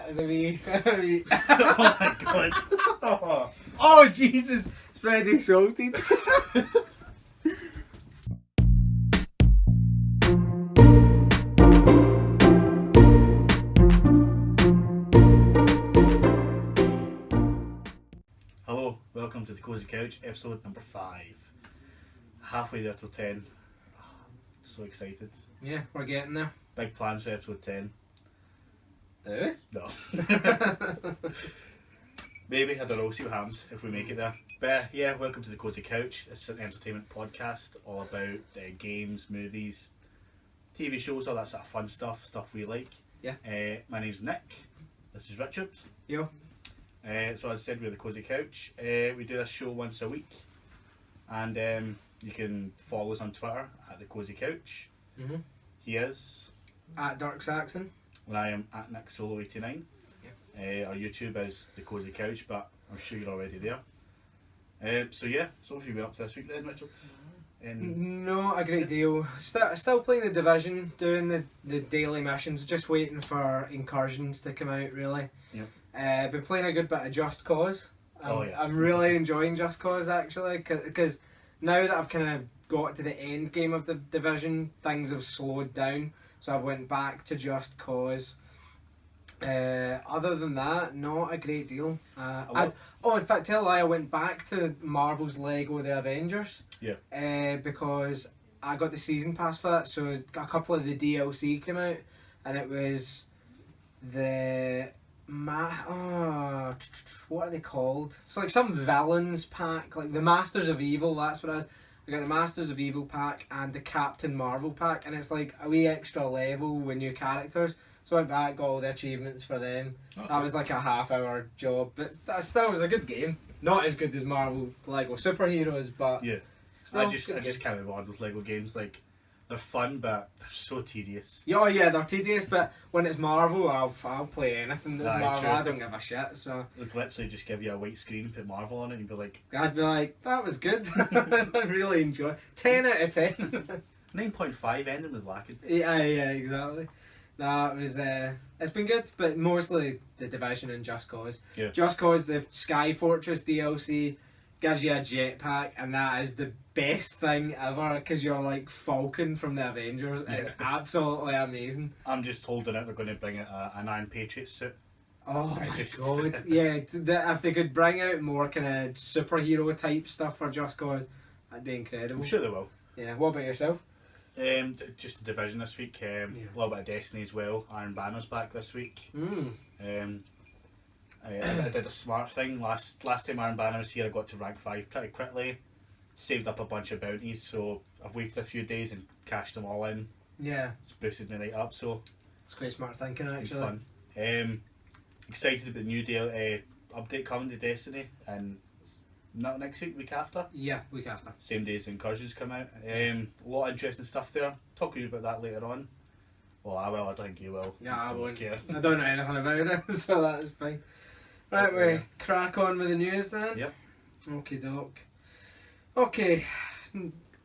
as a wee. Oh my god. Oh Jesus! Spreading salted. Hello, welcome to the Cosy Couch, episode number 5. Halfway there till 10. So excited. Yeah, we're getting there. Big plans for episode 10. Do No. Maybe, I don't know, see what happens if we make it there. But yeah, welcome to the Cosy Couch. It's an entertainment podcast all about games, movies, TV shows, all that sort of fun stuff we like. Yeah. My name's Nick. This is Richard. Yo. So as I said, we're the Cosy Couch. We do this show once a week. And you can follow us on Twitter at the Cosy Couch. Mhm. He is At Dark Saxon. and I am at NickSolo89. Our YouTube is the Cosy Couch, but I'm sure you're already there. So what have you been up to this week then, Richard? Not a great deal. Still playing the Division, doing the daily missions, just waiting for incursions to come out really. Yep. Been playing a good bit of Just Cause. Yeah. I'm really enjoying Just Cause actually, because now that I've kind of got to the end game of the Division, things have slowed down. So I've went back to Just Cause. Other than that, not a great deal. In fact, tell a lie, I went back to Marvel's Lego The Avengers. Yeah. Because I got the season pass for that, so a couple of the DLC came out, and it was the what are they called? It's like some villains pack, like the Masters of Evil. That's what it is. I got the Masters of Evil pack and the Captain Marvel pack, and it's like a wee extra level with new characters. So I went back, got all the achievements for them. Okay. That was like a half-hour job, but that still was a good game. Not as good as Marvel Lego Superheroes, but Yeah. still I just good game. can't be bothered with Lego games. Like, they're fun, but they're so tedious. Yeah, yeah, they're tedious, but when it's Marvel, I'll play anything that's Aye, Marvel. true. I don't give a shit. So They could literally just give you a white screen, put Marvel on it, and you'd be like, I'd be like, that was good. I really enjoyed. 10 out of 10. 9.5 ending was lacking. yeah, exactly. No, it was. It's been good, but mostly the Division and Just Cause. Yeah. Just Cause, the Sky Fortress DLC gives you a jetpack, and that is the best thing ever because you're like Falcon from the Avengers. It's absolutely amazing. I'm just holding out they're going to bring out an Iron Patriot suit. Oh I my just- god! Yeah, if they could bring out more kind of superhero type stuff for Just Cause, that'd be incredible. I'm sure they will. Yeah. What about yourself? Just the Division this week. A little bit of Destiny as well. Iron Banner's back this week. I did a smart thing last time Iron Banner was here. I got to rank 5 pretty quickly. Saved up a bunch of bounties, so I've waited a few days and cashed them all in. Yeah, It's boosted me right up, so it's quite smart thinking it's actually. been fun. Excited about the new update coming to Destiny, and not next week after. Yeah, week after. Same day as the Incursions come out. A lot of interesting stuff there. Talk to you about that later on. Well, I will. I don't think you will. Yeah, I Don't won't. care. I don't know anything about it, so that's fine. Right, we crack on with the news then. Yep. Okie doke. Okay,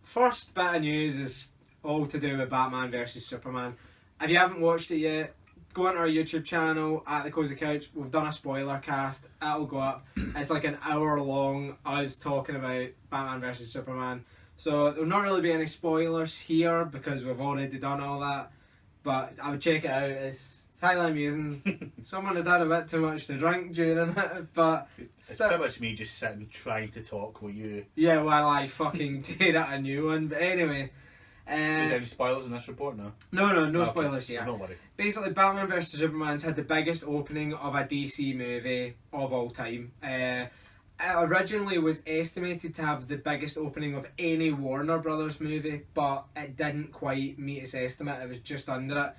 first bit of news is all to do with Batman vs Superman. If you haven't watched it yet, go onto our YouTube channel at the Cosy Couch. We've done a spoiler cast. It'll go up. It's like an hour long us talking about Batman vs Superman. So there'll not really be any spoilers here because we've already done all that. But I would check it out. It's highly amusing. Someone had had a bit too much to drink during it, but It's pretty much me just sitting trying to talk with you. yeah, while I fucking tear out a new one. But anyway. So is there any spoilers in this report now? No Okay, spoilers so here. don't worry. Basically, Batman vs Superman's had the biggest opening of a DC movie of all time. It originally was estimated to have the biggest opening of any Warner Brothers movie, but it didn't quite meet its estimate. It was just under it.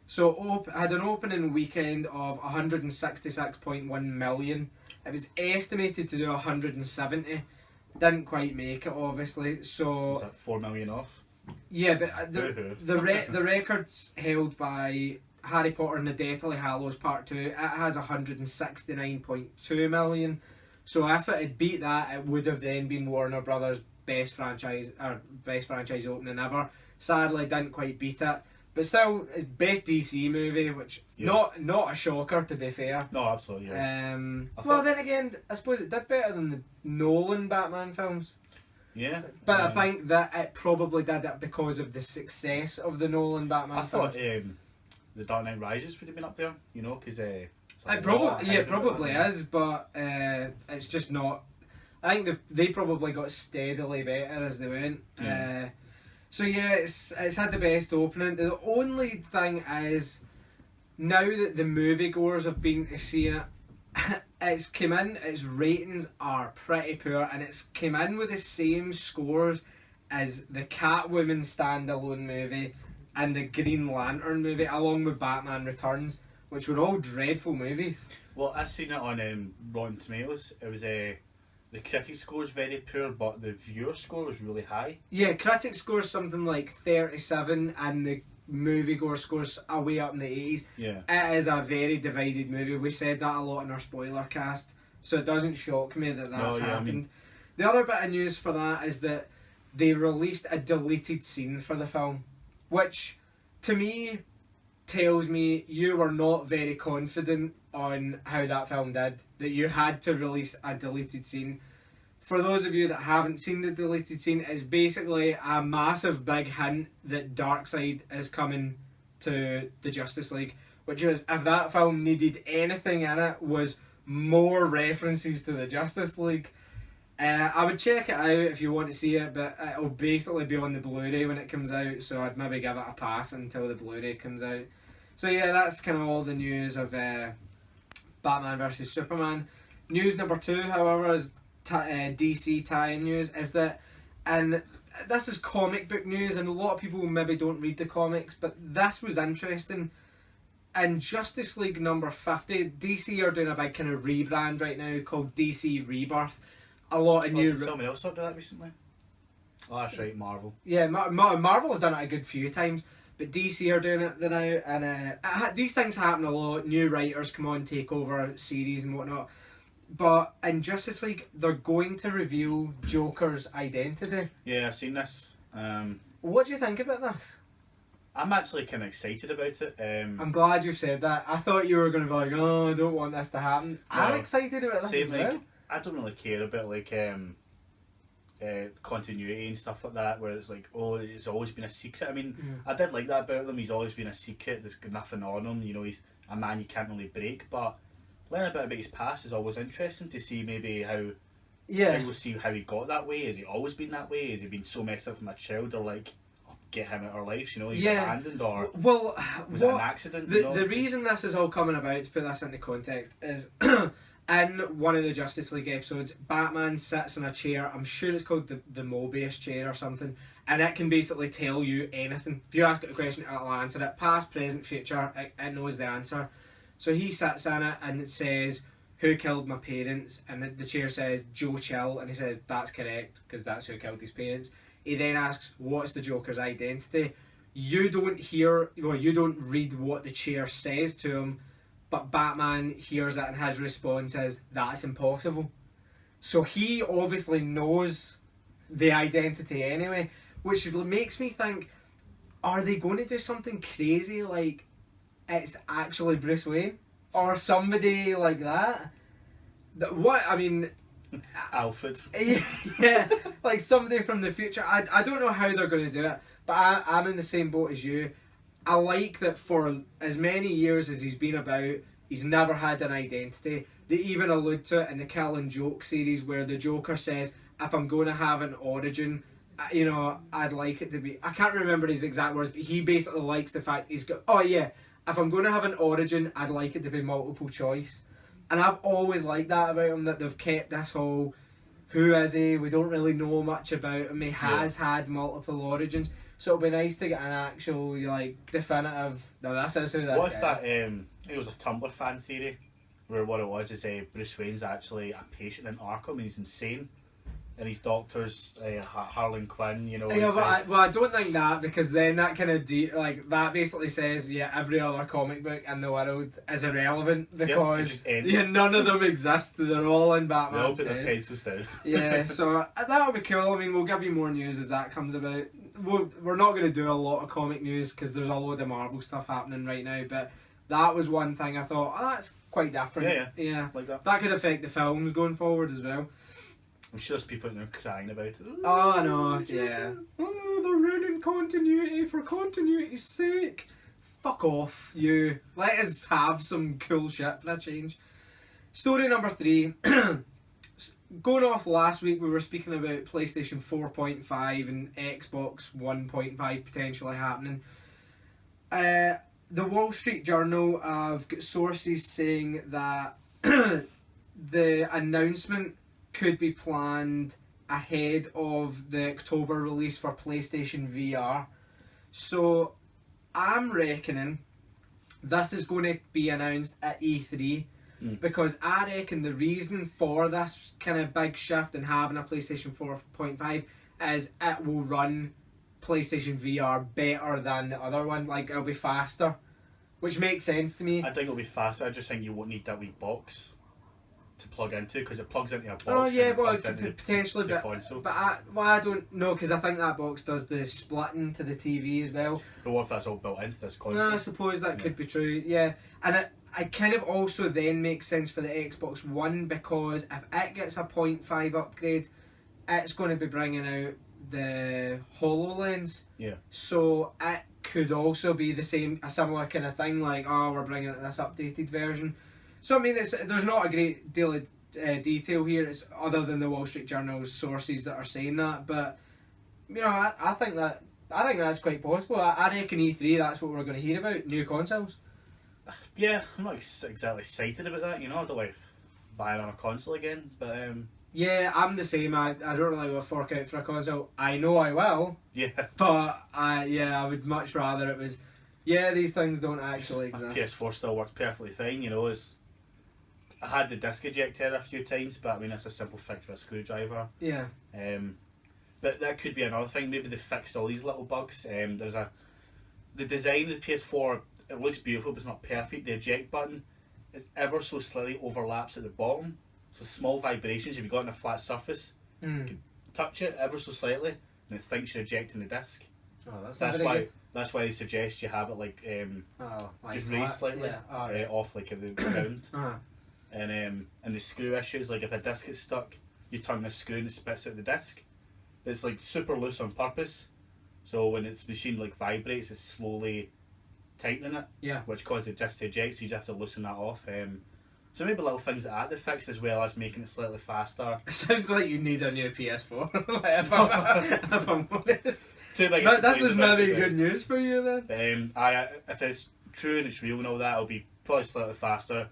So it had an opening weekend of 166.1 million. It was estimated to do 170. Didn't quite make it, obviously. So Is that 4 million off? yeah, but the record's held by Harry Potter and the Deathly Hallows Part 2. It has 169.2 million. So if it had beat that, it would have then been Warner Brothers' best franchise opening ever. Sadly, didn't quite beat it. But still, it's best DC movie, which not a shocker to be fair. No, absolutely. Yeah. Well, then again, I suppose it did better than the Nolan Batman films. Yeah. But I think that it probably did it because of the success of the Nolan Batman I films. thought the Dark Knight Rises would have been up there, you know, because It probably is, but it's just not. I think they probably got steadily better as they went. Yeah. So yeah, it's had the best opening. The only thing is, now that the moviegoers have been to see it, it's come in. Its ratings are pretty poor, and it's come in with the same scores as the Catwoman standalone movie and the Green Lantern movie, along with Batman Returns, which were all dreadful movies. Well, I seen it on Rotten Tomatoes. It was the critic score is very poor, but the viewer score was really high. Yeah, critic scores something like 37, and the moviegoer scores are way up in the 80s. Yeah. It is a very divided movie. We said that a lot in our spoiler cast, so it doesn't shock me that that's happened. The other bit of news for that is that they released a deleted scene for the film, which to me tells me you were not very confident on how that film did, that you had to release a deleted scene. For those of you that haven't seen the deleted scene, it's basically a massive big hint that Darkseid is coming to the Justice League, which is, if that film needed anything in it, was more references to the Justice League. I would check it out if you want to see it, but it'll basically be on the Blu-ray when it comes out, so I'd maybe give it a pass until the Blu-ray comes out. So yeah, that's kind of all the news of Batman vs Superman. News number 2, however, is DC tie-in news, is that, and this is comic book news, and a lot of people maybe don't read the comics, but this was interesting. In Justice League number 50, DC are doing a big kind of rebrand right now called DC Rebirth. A lot of new. Did someone else talk to that recently? Oh, that's right, Marvel. Yeah, Marvel have done it a good few times, but DC are doing it now, and these things happen a lot. New writers come on, take over series and whatnot. But in Justice League, they're going to reveal Joker's identity. Yeah, I've seen this. What do you think about this? I'm actually kind of excited about it. I'm glad you said that. I thought you were going to be like, oh, I don't want this to happen. No, I'm excited about this as well. I don't really care about continuity and stuff like that, where it's like, oh, it's always been a secret. I mean, I did like that about them. He's always been a secret. There's nothing on him. You know, he's a man you can't really break. But learning a bit about his past is always interesting to see maybe how. Yeah. We'll see how he got that way. Has he always been that way? Has he been so messed up from a child, or like, get him out of our lives? You know, he's abandoned, or was it an accident? The reason this is all coming about, to put this into context, is. In one of the Justice League episodes, Batman sits in a chair, I'm sure it's called the Mobius chair or something, and it can basically tell you anything. If you ask it a question, it'll answer it. Past, present, future, it knows the answer. So he sits in it and it says, who killed my parents? And the chair says, Joe Chill, and he says, that's correct, because that's who killed his parents. He then asks, what's the Joker's identity? You don't read what the chair says to him, but Batman hears it and his response is, that's impossible. So he obviously knows the identity anyway, which makes me think, are they going to do something crazy like it's actually Bruce Wayne? Or somebody like that? Alfred. Yeah, like somebody from the future. I don't know how they're going to do it, but I'm in the same boat as you. I like that for as many years as he's been about, he's never had an identity. They even allude to it in the Kill and Joke series where the Joker says, if I'm going to have an origin, I'd like it to be... I can't remember his exact words, but he basically likes the fact he's got... Oh yeah, if I'm going to have an origin, I'd like it to be multiple choice. And I've always liked that about him, that they've kept this whole, who is he? We don't really know much about him. He has had multiple origins. So it'll be nice to get an actual, definitive... No, this is who this What is. if that... it was a Tumblr fan theory, where what it was is Bruce Wayne's actually a patient in Arkham and he's insane. and his doctors, Harlan Quinn, you know. Yeah, but I don't think that, because then that kind of that basically says every other comic book in the world is irrelevant because none of them exist. They're all in Batman's they all put their head. pencils down. Yeah, so that'll be cool. I mean, we'll give you more news as that comes about. We're not going to do a lot of comic news because there's a load of Marvel stuff happening right now, but that was one thing I thought, that's quite different. Yeah. Like that. That could affect the films going forward as well. I'm sure there's people in there crying about it. Oh, no, yeah. Oh, they're ruining continuity for continuity's sake. Fuck off, you. Let us have some cool shit for a change. Story number 3. Going off last week, we were speaking about PlayStation 4.5 and Xbox 1.5 potentially happening. The Wall Street Journal have got sources saying that the announcement could be planned ahead of the October release for PlayStation VR. So I'm reckoning this is going to be announced at E3 because I reckon the reason for this kind of big shift in having a PlayStation 4.5 is it will run PlayStation VR better than the other one. Like, it'll be faster, which makes sense to me. I think it'll be faster. I just think you won't need that wee box to plug into, because it plugs into a box. Oh yeah, and well, it it plugs could potentially, the but console. I don't know, because I think that box does the splitting to the TV as well. But what if that's all built into this console? No, I suppose that could be true. Yeah, and it kind of also then makes sense for the Xbox One, because if it gets a 0.5 upgrade, it's going to be bringing out the HoloLens. Yeah. So it could also be a similar kind of thing, like, oh, we're bringing out this updated version. So I mean, there's not a great deal of detail here. It's other than the Wall Street Journal's sources that are saying that. But you know, I think that's quite possible. I reckon E3. That's what we're going to hear about, new consoles. Yeah, I'm not exactly excited about that. You know, I don't like buying on a console again, but yeah, I'm the same. I don't really want to fork out for a console. I know I will. Yeah. But I would much rather it was. Yeah, these things don't actually exist. My PS4 still works perfectly fine. You know, I had the disc ejector a few times, but I mean, it's a simple fix with a screwdriver. Yeah. But that could be another thing. Maybe they fixed all these little bugs. The design of the PS4. It looks beautiful, but it's not perfect. The eject button is ever so slightly overlaps at the bottom. So small vibrations. If you've got on a flat surface, you can touch it ever so slightly, and it thinks you're ejecting the disc. Oh, that's why. Good. That's why they suggest you have it like just raised slightly off like at the ground. And the screw issues, like if a disc is stuck, you turn the screw and it spits out the disc. It's like super loose on purpose, so when its machine like vibrates, it's slowly tightening it. Yeah. Which causes the disc to eject, so you just have to loosen that off. So maybe little things like that they fixed, as well as making it slightly faster. It sounds like you need a new PS4. if I'm honest. This is maybe good news for you then. If it's true and it's real and all that, it'll be probably slightly faster.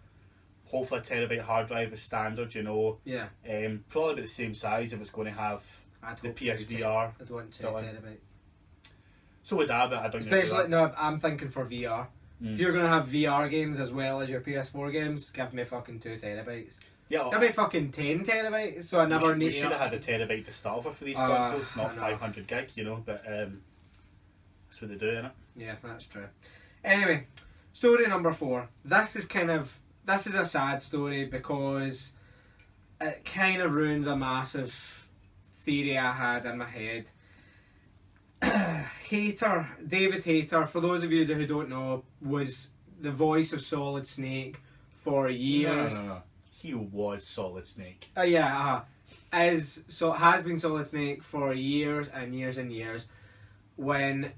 Hopefully a terabyte hard drive is standard, you know. Yeah. Probably about the same size if it's going to have the PSVR. I'd want 2 terabyte. So would I, but I don't know. Especially, no, I'm thinking for VR. If you're going to have VR games as well as your PS4 games, give me fucking 2 terabytes. Yeah. Give me fucking 10 terabytes, so I never need to... We should have had a terabyte to start with for these consoles, not 500 gig, you know, but that's what they do, innit? Yeah, that's true. Anyway, story number 4. This is a sad story because it kind of ruins a massive theory I had in my head. David Hayter, for those of you who don't know, was the voice of Solid Snake for years. No. He was Solid Snake. Has been Solid Snake for years and years and years. When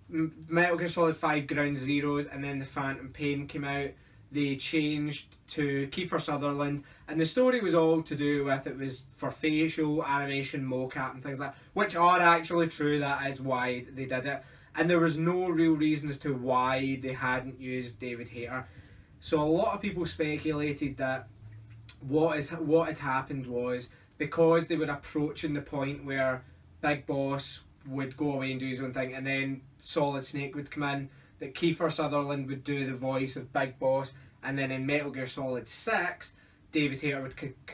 Metal Gear Solid 5 Ground Zeroes and then the Phantom Pain came out, they changed to Kiefer Sutherland, and the story was all to do with it was for facial animation, mocap and things like that, which are actually true. That is why they did it, and there was no real reason as to why they hadn't used David Hayter. So a lot of people speculated that what had happened was because they were approaching the point where Big Boss would go away and do his own thing, and then Solid Snake would come in, that Kiefer Sutherland would do the voice of Big Boss, and then in Metal Gear Solid 6, David Hayter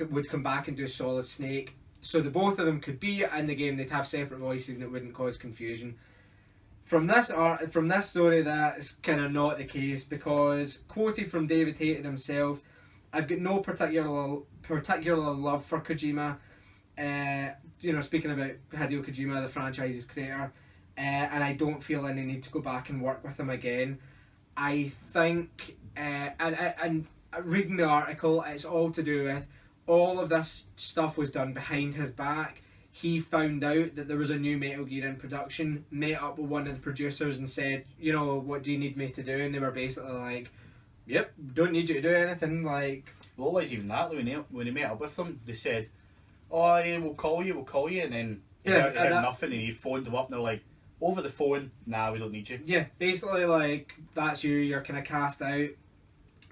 would come back and do Solid Snake, so the both of them could be in the game. They'd have separate voices and it wouldn't cause confusion. From this story, that's kind of not the case, because quoted from David Hayton himself, "I've got no particular love for Kojima." Speaking about Hideo Kojima, the franchise's creator, and I don't feel any need to go back and work with him again. I think, and reading the article, it's all to do with all of this stuff was done behind his back. He found out that there was a new Metal Gear in production, met up with one of the producers and said, "What do you need me to do?" And they were basically like, "Yep, don't need you to do anything." Like, well, it was even that when he met up with them, they said, "Oh yeah, we'll call you," and then he heard nothing, and he phoned them up, and they're like, "Over the phone, nah, we don't need you." Yeah, basically like, that's you're kind of cast out.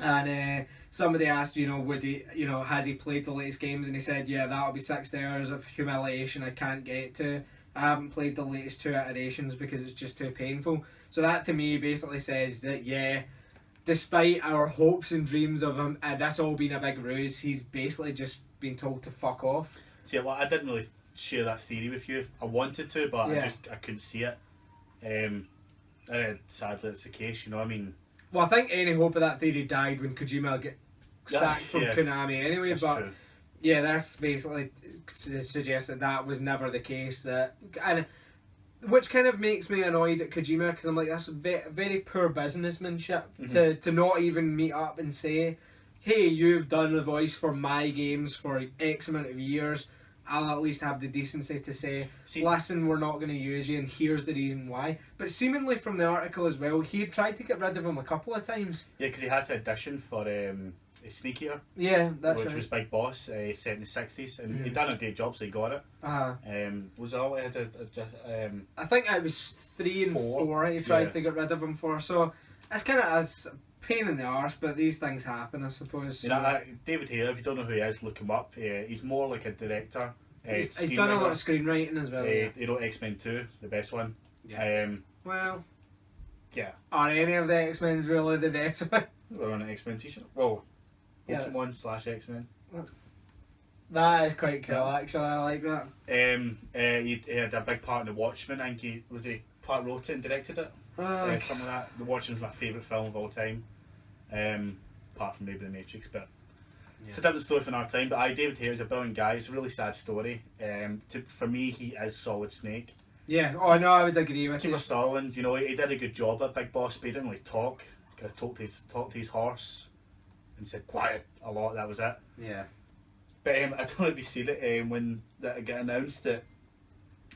And somebody asked, would he, has he played the latest games? And he said, "Yeah, that'll be 60 hours of humiliation I can't get to. I haven't played the latest 2 iterations because it's just too painful." So that to me basically says that, yeah, despite our hopes and dreams of him, this all being a big ruse, he's basically just been told to fuck off. See, well, I didn't really share that theory with you. I wanted to, but Yeah. I couldn't see it. Sadly, it's the case. I mean. Well, I think any hope of that theory died when Kojima got sacked from Konami anyway. That's but true. Yeah, that's basically suggests that was never the case. Which kind of makes me annoyed at Kojima, because I'm like, that's very poor businessmanship to not even meet up and say, "Hey, you've done the voice for my games for X amount of years. I'll at least have the decency to say, listen, we're not going to use you, and here's the reason why." But seemingly from the article as well, he had tried to get rid of him a couple of times. Yeah, because he had to audition for Snake Eater. Yeah, that's which right. was Big Boss, set in the 60s, and he'd done a great job, so he got it. Was that all he had to I think it was 3 and 4 he tried to get rid of him for, so it's kind of a pain in the arse, but these things happen, I suppose. David Hayter, if you don't know who he is, look him up. He's more like a director. He's done a lot of screenwriting as well. He wrote X-Men 2, the best one. Yeah. Yeah. Are any of the X-Men really the best one? We're on an X-Men t-shirt. Well, Pokemon/X-Men. That is quite cool, actually. I like that. He had a big part in The Watchmen. I think he part wrote it and directed it. Some of that. The Watchmen's my favourite film of all time. Apart from maybe The Matrix, but it's a different story from our time. But David Hayter's a brilliant guy. It's a really sad story. For me, he is Solid Snake. Yeah. Oh no, I would agree with you. Kiefer Sutherland, he did a good job at Big Boss, but he didn't really talk. He kind of talked to his horse and said quiet a lot. That was it. Yeah. But I don't know if you seen it when that got announced that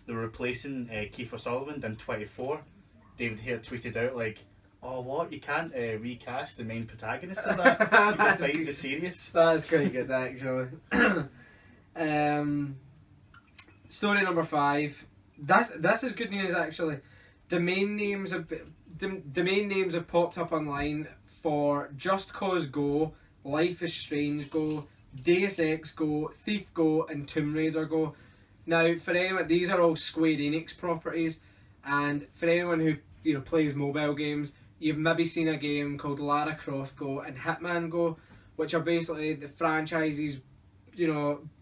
they were replacing Kiefer Sutherland in 24. David Hayter tweeted out like, "Oh, what? You can't recast the main protagonist of that? People find it serious." That's pretty good, actually. Story number 5. This is good news, actually. Domain names have popped up online for Just Cause Go, Life is Strange Go, Deus Ex Go, Thief Go, and Tomb Raider Go. Now, for anyone, these are all Square Enix properties, and for anyone who plays mobile games, you've maybe seen a game called Lara Croft Go and Hitman Go, which are basically the franchises,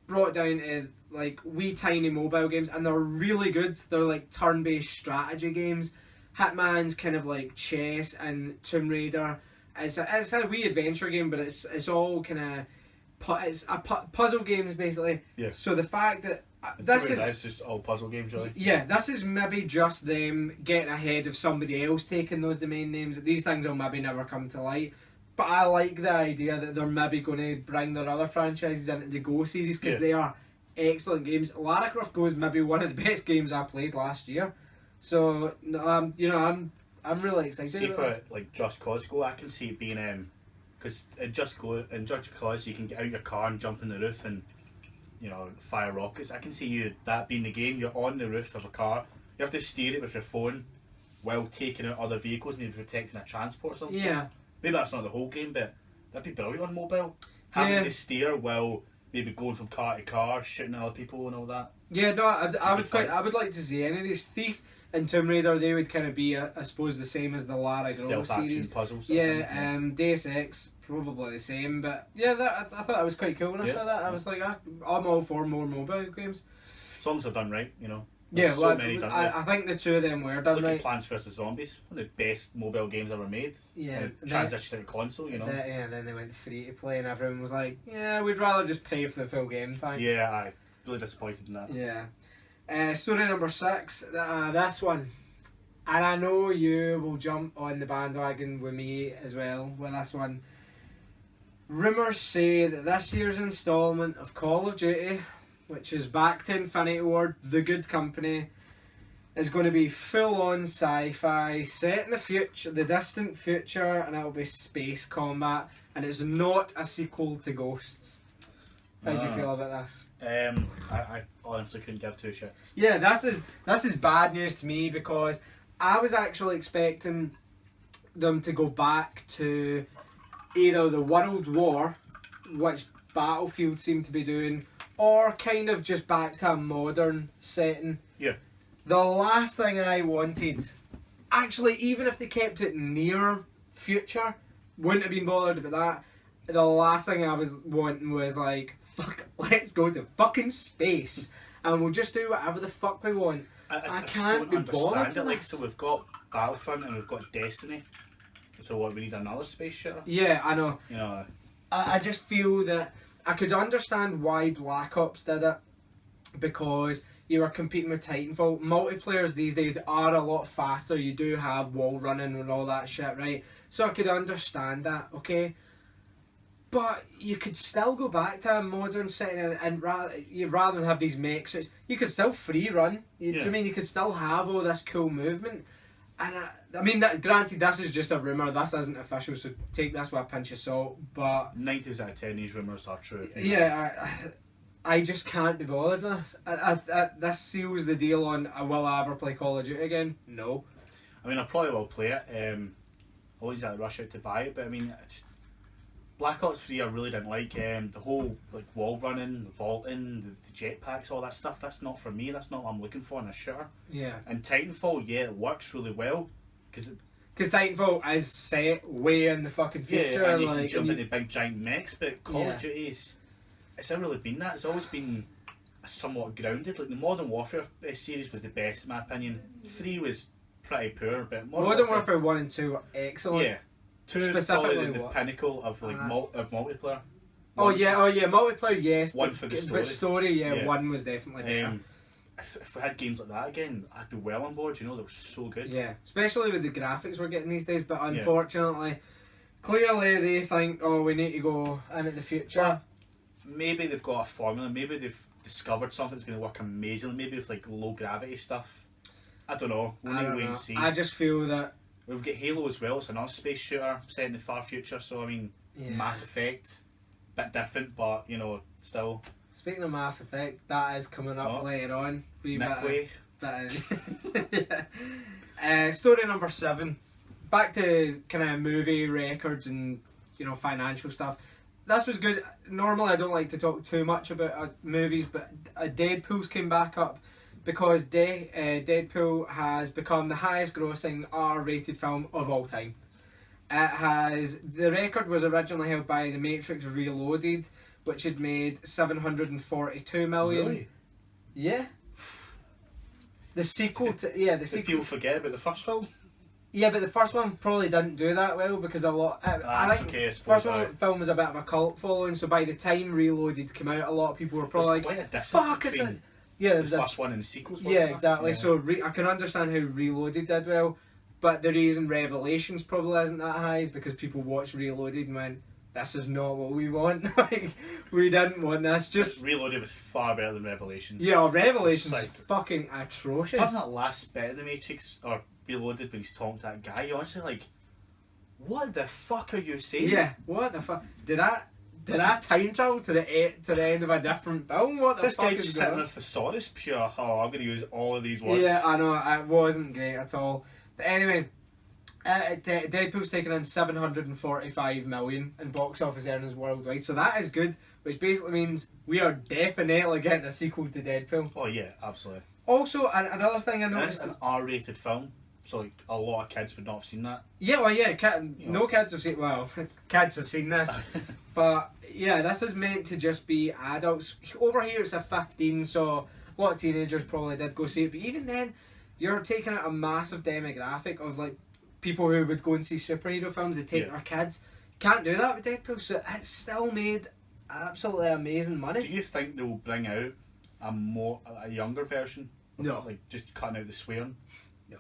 brought down to like wee tiny mobile games, and they're really good. They're like turn-based strategy games. Hitman's kind of like chess, and Tomb Raider, it's a wee adventure game, but it's all kind of puzzle games basically. Yeah. So the fact that It's just all puzzle games, really. Yeah, this is maybe just them getting ahead of somebody else taking those domain names. These things will maybe never come to light. But I like the idea that they're maybe going to bring their other franchises into the Go series, because they are excellent games. Lara Croft Go is maybe one of the best games I played last year. So, I'm really excited. See, for like Just Cause Go, I can see it being because in Just Cause you can get out your car and jump in the roof and fire rockets. I can see that being the game. You're on the roof of a car. You have to steer it with your phone while taking out other vehicles, maybe protecting a transport or something. Yeah. Maybe that's not the whole game, but that'd be brilliant on mobile. Having to steer while maybe going from car to car, shooting at other people and all that. Yeah, no, I would like to see any of these. and Tomb Raider, they would kind of be, I suppose, the same as the Lara Croft Stealth action series. puzzles. Yeah, Deus Ex, probably the same, but yeah, I thought that was quite cool when I Yeah, saw that. I was like, I'm all for more mobile games. As long as they're done right, you know. Yeah, There's well, so many done right. I think the two of them were done Look right. at Plants vs Zombies, one of the best mobile games ever made. Yeah, And it transitioned to console, you know. Yeah, then they went free to play, and everyone was like, "Yeah, we'd rather just pay for the full game, thanks." Yeah, I really disappointed in that. Yeah. Story number 6. This one, and I know you will jump on the bandwagon with me as well with this one. Rumours say that this year's instalment of Call of Duty, which is back to Infinity Ward, The Good Company, is going to be full-on sci-fi, set in the future, the distant future, and it'll be space combat, and it's not a sequel to Ghosts. How do you feel about this? I honestly couldn't give two shits. Yeah, this is bad news to me, because I was actually expecting them to go back to either the World War, which Battlefield seemed to be doing, or kind of just back to a modern setting. Yeah. The last thing I wanted, actually, even if they kept it near future, wouldn't have been bothered about that. The last thing I was wanting was like, fuck, let's go to fucking space, and we'll just do whatever the fuck we want. I can't be bothered with like, this. so we've got Battlefront and we've got Destiny. So what, we need another space shooter? Yeah, I know. You know. I just feel that I could understand why Black Ops did it, because you were competing with Titanfall. Multiplayers these days are a lot faster. You do have wall running and all that shit, right? So I could understand that, okay? But you could still go back to a modern setting, and rather than have these mech suits, you could still free run. Do you mean you could still have all this cool movement? And I mean, granted, this is just a rumour. This isn't official, so take this with a pinch of salt. But 9 out of 10 these rumours are true. Yeah, I just can't be bothered with this. This seals the deal on, will I ever play Call of Duty again? No. I mean, I probably will play it. I won't exactly rush out to buy it, but I mean, Black Ops 3 I really didn't like. The whole like wall running, the vaulting, the jetpacks, all that stuff, that's not for me. That's not what I'm looking for in a shooter. Yeah. And Titanfall, yeah, it works really well. Because Titanfall is set way in the fucking future. Yeah, and you like, can jump into big giant mechs, but Call Yeah. of Duty it's never really been that. It's always been somewhat grounded. Like the Modern Warfare series was the best in my opinion. 3 was pretty poor, but Modern Warfare 1 and 2 were excellent. Yeah. 2 is Specifically probably the what? pinnacle of like of multiplayer. Oh yeah, multiplayer, yes. One for the story. But story, Yeah. 1 was definitely better. If we had games like that again, I'd be well on board. You know, they were so good. Yeah, especially with the graphics we're getting these days. But unfortunately, clearly they think, oh, we need to go into the future. But maybe they've got a formula. Maybe they've discovered something that's going to work amazingly. Maybe with like low gravity stuff. I don't know. We'll need to wait and see. I just feel that we've got Halo as well. It's another space shooter set in the far future. So I mean, Mass Effect, bit different, but you know, still. Speaking of Mass Effect, that is coming up later on. Midway. Story number 7. Back to kind of movie records and financial stuff. This was good. Normally I don't like to talk too much about movies, but Deadpool's came back up because Deadpool has become the highest grossing R-rated film of all time. The record was originally held by The Matrix Reloaded, which had made 742 million. Really? Yeah. The sequel to People forget about the first film. Yeah, but the first one probably didn't do that well because a lot. I think okay. First film was a bit of a cult following, so by the time Reloaded came out, a lot of people were probably quite a like, distance "Fuck, it's between the first one and the sequels." Yeah, exactly. Yeah. So I can understand how Reloaded did well, but the reason Revelations probably isn't that high is because people watched Reloaded and went, "This is not what we want. Like, we didn't want this." Just Reloaded was far better than Revelations. Yeah, Revelations was fucking atrocious. Having that last bit of the Matrix or Reloaded when he's talking to that guy, you're honestly like, what the fuck are you saying? Yeah, what the fuck? Did I time travel to the end of a different film? What the this fuck guy is just going sitting on? with thesaurus pure. Oh, I'm going to use all of these words. Yeah, I know, it wasn't great at all. But anyway, Deadpool's taken in 745 million in box office earnings worldwide, so that is good, which basically means we are definitely getting a sequel to Deadpool. Oh yeah, absolutely. Also, another thing I And it's noticed. an R-rated film, so like a lot of kids would not have seen that. Yeah, well, yeah, You no know. kids have seen. Well, kids have seen this, but yeah, this is meant to just be adults. Over here, it's a 15, so a lot of teenagers probably did go see it. But even then, you're taking out a massive demographic of like people who would go and see superhero films. They take Yeah. their kids. Can't do that with Deadpool, so it's still made absolutely amazing Do money. you think they'll bring out a younger version? No. Like just cutting out the swearing? No.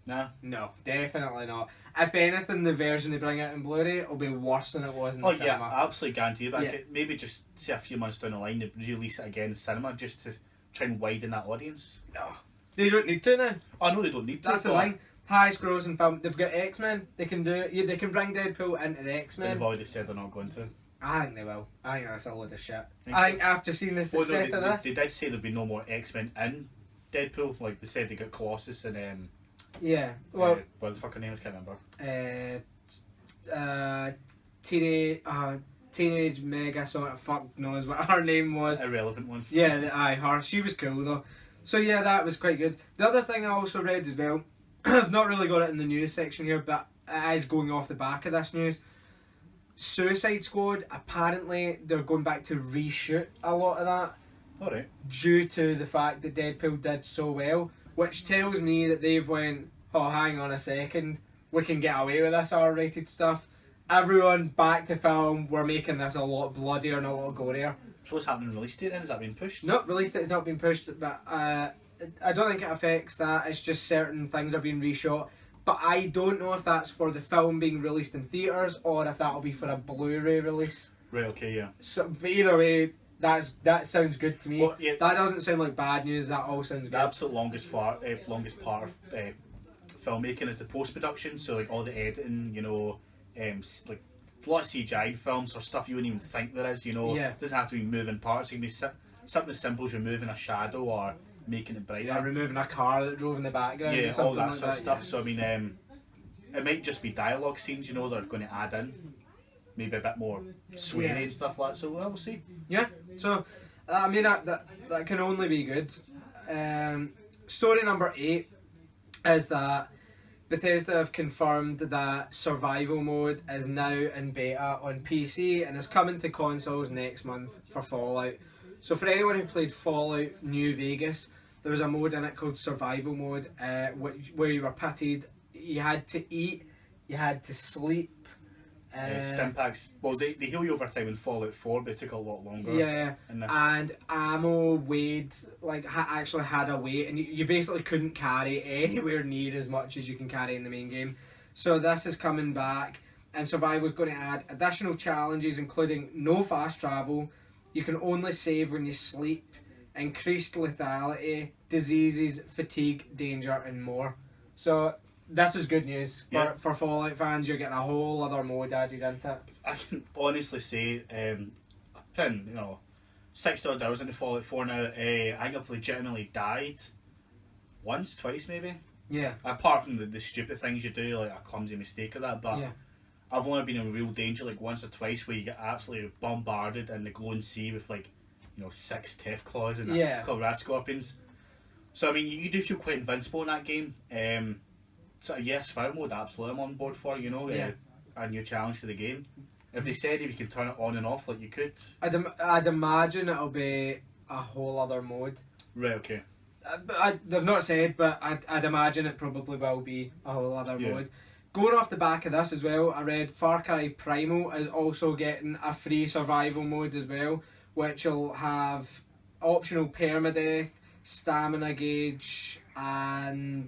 Nah. No, definitely not. If anything, the version they bring out in Blu-ray will be worse than it was in the Oh cinema. yeah, absolutely guaranteed. But Yeah. maybe just say a few months down the line they release it again in cinema just to try and widen that audience. No, they don't need to now. I know they don't need to. That's the but thing. Highest grossing film. They've got X-Men. They can do. Yeah, they can bring Deadpool into the X-Men. They've already said they're not going to. I think they will. I think that's a load of shit. Think I so? think after seeing the Well, no, success of this, they did say there'd be no more X-Men in Deadpool. Like they said they got Colossus and yeah. Well, what the fuck her name is, can't remember. Teenage Mega sort of fuck knows what her name was. Irrelevant one. Yeah, her. She was cool though. So yeah, that was quite good. The other thing I also read as well, I've not really got it in the news section here, but it is going off the back of this news. Suicide Squad, apparently they're going back to reshoot a lot of that Alright. due to the fact that Deadpool did so well, which tells me that they've went, oh hang on a second, we can get away with this R-rated stuff. Everyone back to film, we're making this a lot bloodier and a lot gorier. So what's happening in release date then? Is that being pushed? Not released, it's not been pushed, but I don't think it affects that. It's just certain things are being reshot. But I don't know if that's for the film being released in theatres or if that'll be for a Blu-ray release. Right, okay, yeah. So, but either way, that sounds good to me. Well, yeah. That doesn't sound like bad news. That all sounds The good. absolute longest part of filmmaking is the post-production, so like all the editing, you know, like a lot of CGI in films or stuff you wouldn't even think there is, you know. Yeah. It doesn't have to be moving parts, it can be something as simple as removing a shadow or making it brighter. Yeah, removing a car that drove in the background. or Yeah, all something that like sort of stuff. yeah. So I mean, it might just be dialogue scenes, you know, they're going to add in, maybe a bit more swearing Yeah. and stuff like that. So we'll see. Yeah, so I mean that can only be good. Story number 8 is that Bethesda have confirmed that survival mode is now in beta on PC and is coming to consoles next month for Fallout. So for anyone who played Fallout New Vegas, there was a mode in it called survival mode, where you were pitted. You had to eat, you had to sleep. Stim packs, well, they heal you over time in Fallout 4, but it took a lot longer. Yeah, in this. and ammo weighed, like actually had a weight, and you basically couldn't carry anywhere near as much as you can carry in the main game. So this is coming back, and Survival's going to add additional challenges, including no fast travel, you can only save when you sleep, increased lethality, diseases, fatigue, danger, and more. So this is good news for Fallout fans. You're getting a whole other mode added into it. I can honestly say, I've been, 60 odd hours into Fallout 4 now. I think I've legitimately died once, twice maybe. Yeah. Apart from the stupid things you do, like a clumsy mistake or that, but Yeah. I've only been in real danger like once or twice where you get absolutely bombarded in the glowing sea with 6 Tef claws and a couple of rat scorpions. So I mean, you do feel quite invincible in that game. So yes, fire mode, absolutely I'm on board for, a new challenge to the game. If they said if you can turn it on and off like you could. I'd imagine it'll be a whole other mode. Right, okay. They've not said, but I'd imagine it probably will be a whole other mode. Going off the back of this as well, I read Far Cry Primal is also getting a free survival mode as well, which will have optional permadeath, stamina gauge, and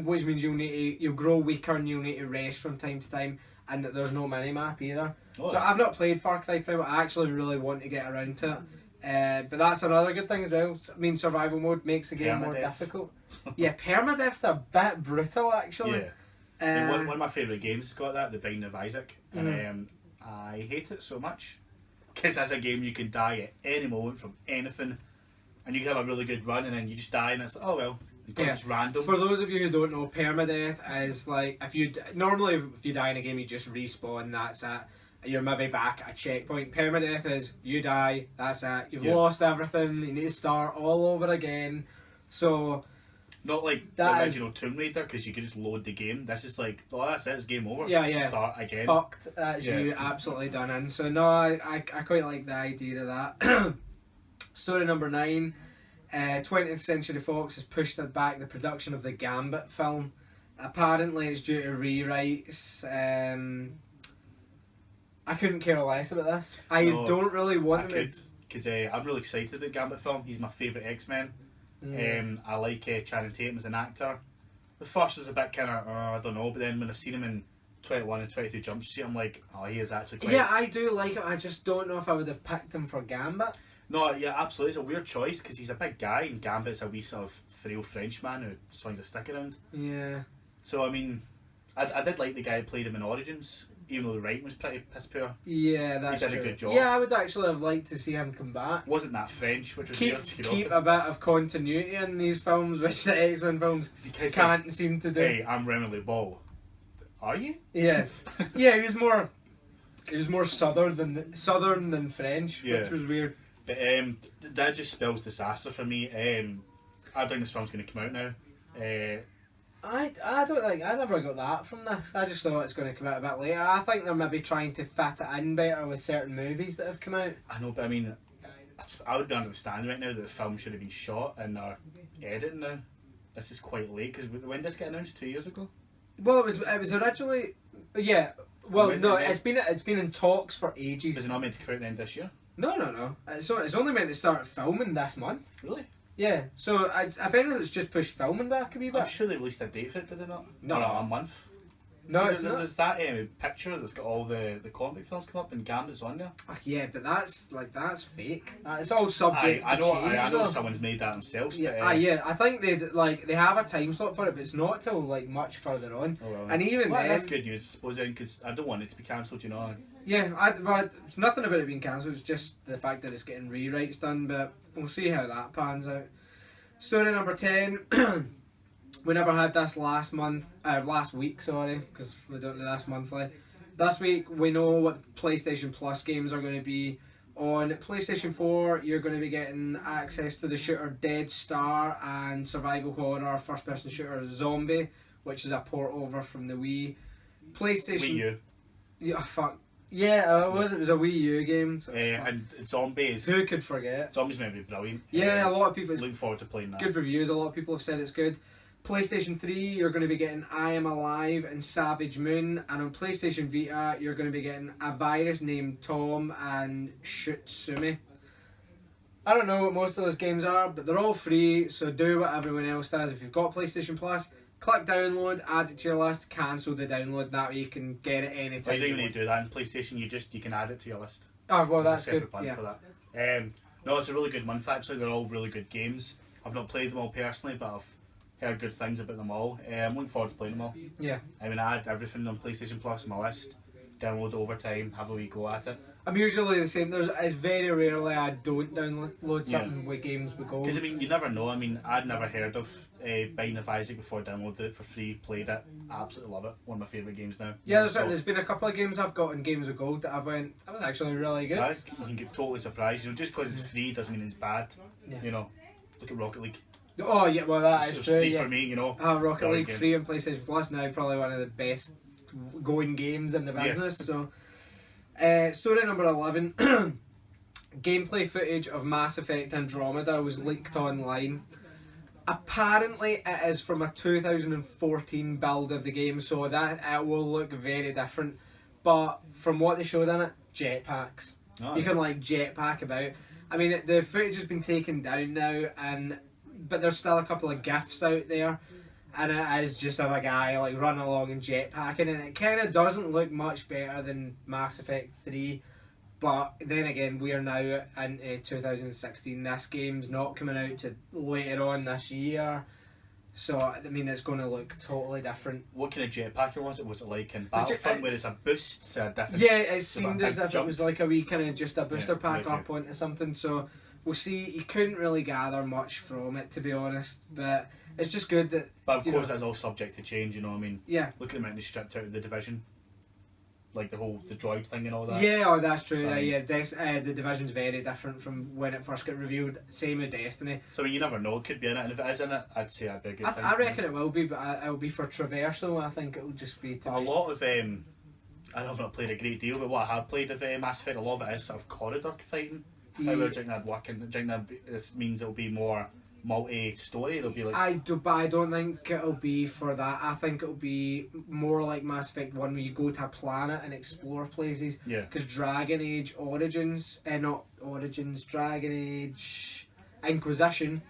which means you'll grow weaker and you'll need to rest from time to time, and that there's no mini map either. Oh, so I've not played Far Cry Primal. I actually really want to get around to it. But that's another good thing as well. I mean, survival mode makes the game more difficult. Yeah, permadeath's a bit brutal actually. Yeah. One of my favourite games has got that, The Binding of Isaac, and I hate it so much because as a game you can die at any moment from anything, and you can have a really good run and then you just die and it's like, oh well, because it's random. For those of you who don't know, permadeath is like if you die in a game you just respawn, that's it. You're maybe back at a checkpoint. Permadeath is you die, that's it. You've lost everything. You need to start all over again. So Not like the that is original Tomb Raider, because you could just load the game. This is like, oh, that's it, it's game over. Yeah, yeah. Start again. fucked. That's Yeah. you absolutely done in. So no, I quite like the idea of that. Story number 9. 20th Century Fox has pushed back the production of the Gambit film. Apparently, it's due to rewrites. I couldn't care less about this. I No, don't really I want could, because I'm really excited about Gambit film. He's my favourite X-Men. Yeah. I like Channing Tatum as an actor. The first is a bit kind of, I don't know, but then when I've seen him in 21 and 22 Jump Street, I'm like, oh, he is actually quite... Yeah, I do like him. I just don't know if I would have picked him for Gambit. No, yeah, absolutely. It's a weird choice, because he's a big guy, and Gambit's a wee sort of frail Frenchman who swings a stick around. Yeah. So, I mean, I did like the guy who played him in Origins, even though the writing was pretty piss poor. Yeah, that's He did a true. good job. Yeah, I would actually have liked to see him come back. Wasn't that French, which was Keep weird, you know. keep a bit of continuity in these films, which the X-Men films Because, can't seem to do. hey, I'm Remy LeBeau. Are you? Yeah, yeah, he was more southern than French, Yeah. which was weird. But that just spells disaster for me. I think this film's going to come out now. I don't think I never got that from this. I just thought it's going to come out a bit later. I think they're maybe trying to fit it in better with certain movies that have come out. I know, but I mean, I would understand right now that the film should have been shot and they're editing now. This is quite late, because when did this get announced? 2 years ago? Well, it was originally, yeah. Well, When no, did it's been in talks for Was ages. it not meant to come out then this year? No. It's only meant to start filming this month. Really? Yeah. So if anything, it's just pushed filming back a wee bit. I'm sure they released a date for it, did they not? No. Or a month. No, There's- it's not. There's that picture that's got all the comic films come up and Gambit's on there. Yeah, but that's fake. It's all subject I to know, change. I know though. someone's made that themselves. Yeah, but, yeah. I think they have a time slot for it, but it's not till like much further on. Oh, well. And even Well, then, that's good news, I suppose, because I don't want it to be cancelled, you know. yeah, it's nothing about it being cancelled. It's just the fact that it's getting rewrites done. But we'll see how that pans out. Story number 10. We never had this last week, sorry, because we don't do this monthly. This week, we know what PlayStation Plus games are going to be. On PlayStation 4, you're going to be getting access to the shooter Dead Star and survival horror first-person shooter Zombie, which is a port over from the Wii. PlayStation... Wii U. Yeah, fuck. Yeah, it was a Wii U game. So fuck. And Zombies. Who could forget? Zombies might be brilliant. Yeah, a lot of people... It's Looking forward to playing that. good reviews. A lot of people have said it's good. PlayStation 3, you're going to be getting I Am Alive and Savage Moon. And on PlayStation Vita, you're going to be getting A Virus Named Tom and Shutsumi. I don't know what most of those games are, but they're all free, so do what everyone else does. If you've got PlayStation Plus, click download, add it to your list, cancel the download. That way you can get it anytime. You don't even you need to do that in PlayStation. You can add it to your list. want. Oh, well, There's that's a good. separate plan Yeah. for that. No, it's a really good month actually. They're all really good games. I've not played them all personally, but I've heard good things about them all. I'm looking forward to playing them all. Yeah. I mean, I had everything on PlayStation Plus on my list. Download over time, have a wee go at it. I'm usually the same. It's very rarely I don't download something with games with gold. Because I mean, you never know. I mean, I'd never heard of Binding of Isaac before I downloaded it for free, played it, absolutely love it. One of my favourite games now. Yeah, So, there's been a couple of games I've got in games of gold that I've went, that was actually really good. you can get totally surprised. You know, just because it's free doesn't mean it's bad. Yeah. You know, look at Rocket League. Oh yeah, well that It's is true. free Yeah. for me, you know. Rocket Very League good. free on PlayStation Plus now, probably one of the best going games in the Yeah. business. So, story number 11. Gameplay footage of Mass Effect Andromeda was leaked online. Apparently, it is from a 2014 build of the game, so that it will look very different. But from what they showed in it, jetpacks. Oh, You can like jetpack about. I mean, the footage has been taken down now, but there's still a couple of gifs out there, and it is just of a guy like running along and jetpacking, and it kind of doesn't look much better than Mass Effect 3. But then again, we are now into 2016. This game's not coming out to later on this year, so I mean it's going to look totally different. What kind of jetpacker was it? Was it like in jet- Battlefront where it's a boost to a different... Yeah, it It's about seemed a as big if jump. it was like a wee kind of just a booster Yeah, pack right, up onto something. So we'll see. You couldn't really gather much from it, to be honest. But it's just good that But of you course know, that's all subject to change, you know what I mean? yeah, Look at the amount they stripped out of the Division. like the droid thing and all that. Yeah, oh, that's true. So, The Division's very different from when it first got revealed. Same with Destiny. So you never know, it could be in it, and if it is in it, I'd say that'd be a good thing. I reckon it will be, but it'll be for traversal. I think it'll just be a lot of I have not played a great deal, but what I have played of Mass Effect, a lot of it is sort of corridor fighting. How do you think that'd work? And do you think that this means it'll be more multi-story? It'll be like but I don't think it'll be for that. I think it'll be more like Mass Effect 1, where you go to a planet and explore places. Yeah. Because Dragon Age Origins, not Origins, Dragon Age Inquisition,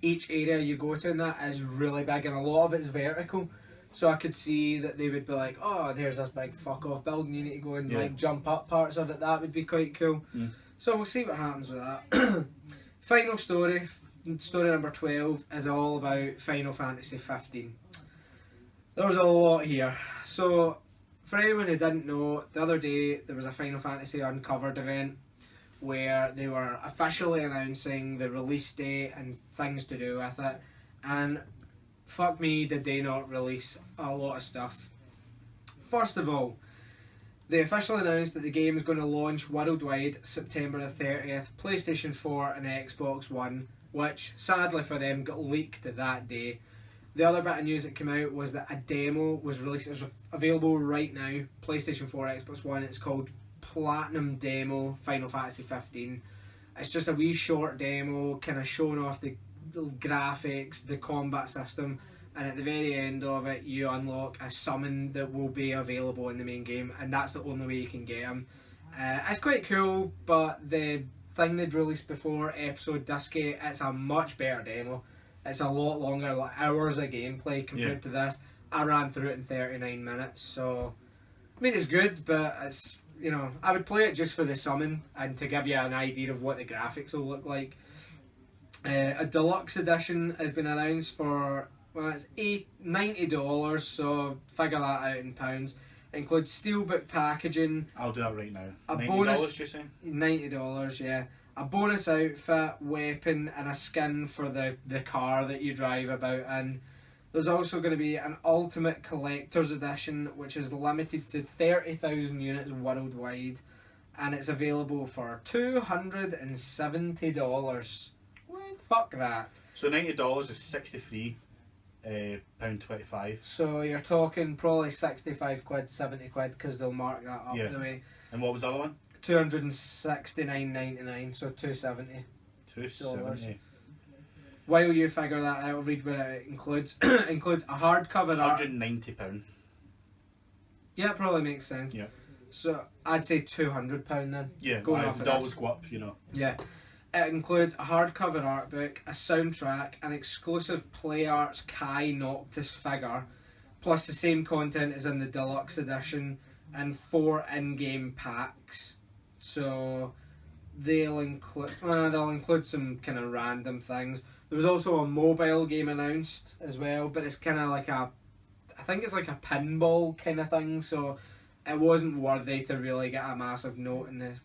each area you go to in that is really big, and a lot of it's vertical. So I could see that they would be like, oh, there's this big fuck off building, you need to go and like jump up parts of it. That would be quite cool. So we'll see what happens with that. Final story number 12 is all about Final Fantasy 15. There's a lot here. So for anyone who didn't know, the other day there was a Final Fantasy Uncovered event where they were officially announcing the release date and things to do with it, and fuck me, did they not release a lot of stuff. First of all, they officially announced that the game is going to launch worldwide September the 30th, PlayStation 4 and Xbox One, which sadly for them got leaked that day. The other bit of news that came out was that a demo was released. It's available right now, PlayStation 4, Xbox One. It's called Platinum Demo Final Fantasy 15. It's just a wee short demo, kind of showing off the graphics, the combat system, and at the very end of it you unlock a summon that will be available in the main game, and that's the only way you can get him. It's quite cool, but the thing they'd released before, Episode Disky, it's a much better demo. It's a lot longer, like hours of gameplay compared to this. I ran through it in 39 minutes, so I mean it's good, but it's, you know, I would play it just for the summon and to give you an idea of what the graphics will look like. A deluxe edition has been announced for, well, it's $90, so figure that out in pounds. It includes steelbook packaging. I'll do that right now. A $90, bonus, you say? $90, yeah. A bonus outfit, weapon, and a skin for the car that you drive about in. There's also going to be an Ultimate Collector's Edition, which is limited to 30,000 units worldwide, and it's available for $270. Fuck that. So $90 is £63.25. So you're talking probably 65 quid, 70 quid, because they'll mark that up the way. And what was the other one? $269.99, so $270. $270. While you figure that out, I'll read what it includes. It includes a hardcover £190. Yeah, it probably makes sense. Yeah. So I'd say £200 then. Yeah, going I off would of always go up, you know. Yeah. It includes a hardcover art book, a soundtrack, an exclusive Play Arts Kai Noctis figure, plus the same content as in the deluxe edition, and 4 in-game packs. So they'll include some kind of random things. There was also a mobile game announced as well, but it's kind of like I think it's like a pinball kind of thing, so it wasn't worthy to really get a massive note in this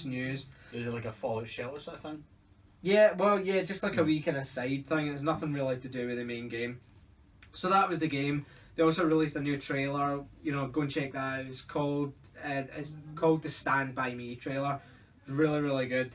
news. Is it like a Fallout Shelter sort of thing? Yeah, well, yeah, just like a wee kind of side thing. It's nothing really to do with the main game. So that was the game. They also released a new trailer. You know, go and check that out. It's called the Stand By Me trailer. Really, really good.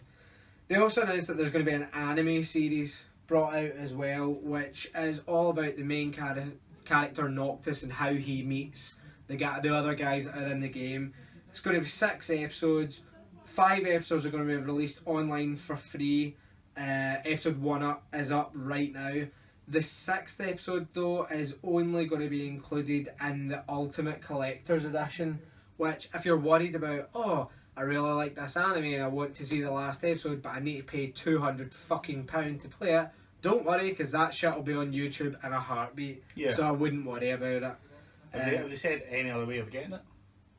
They also announced that there's going to be an anime series brought out as well, which is all about the main character Noctis and how he meets the other guys that are in the game. It's going to be 6 episodes. 5 episodes are going to be released online for free. Episode 1 is up right now. The 6th episode though is only going to be included in the Ultimate Collector's Edition, which if you're worried about, oh, I really like this anime and I want to see the last episode but I need to pay £200 to play it, don't worry, because that shit will be on YouTube in a heartbeat. Yeah. So I wouldn't worry about it. Have they said any other way of getting it?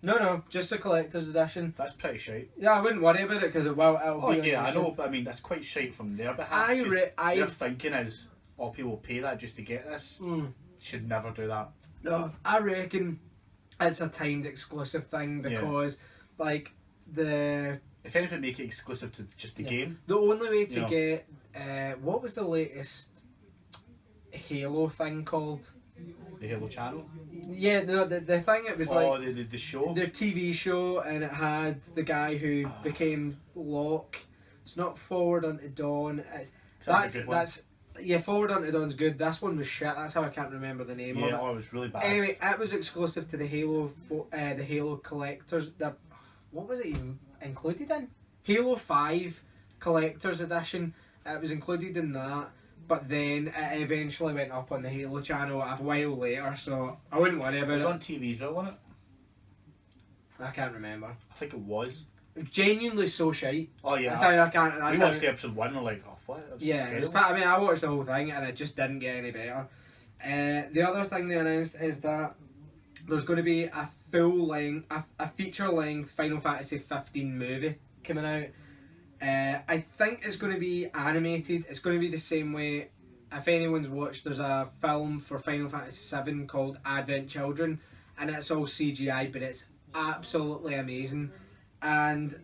No, just a collector's edition. That's pretty shite. Yeah, I wouldn't worry about it because it'll be on yeah, I YouTube. know, but I mean that's quite shite from their behalf. Their thinking is, oh, people pay that just to get this. Should never do that. No, I reckon it's a timed exclusive thing because, like, if anything, make it exclusive to just the game. The only way to get what was the latest Halo thing called? the Halo channel. Yeah, no, the thing, it was like the show. the TV show, and it had the guy who became Locke. It's not Forward Unto Dawn. That's yeah, Forward Unto Dawn's good. This one was shit. That's how I can't remember the name of it. Yeah, it was really bad. Anyway, it was exclusive to the Halo collectors. What was it even included in? Halo 5 Collector's Edition. It was included in that, but then it eventually went up on the Halo channel a while later, so I wouldn't worry about it. It was on TV as well, wasn't it? I can't remember. I think it was. Genuinely so shite. Oh yeah. That's how I can't. We watched the episode 1 and we're like, oh what? Yeah, I watched the whole thing and it just didn't get any better. The other thing they announced is that there's going to be a a feature-length Final Fantasy 15 movie coming out. I think it's going to be animated. It's going to be the same way. If anyone's watched, there's a film for Final Fantasy 7 called Advent Children, and it's all CGI, but it's absolutely amazing. And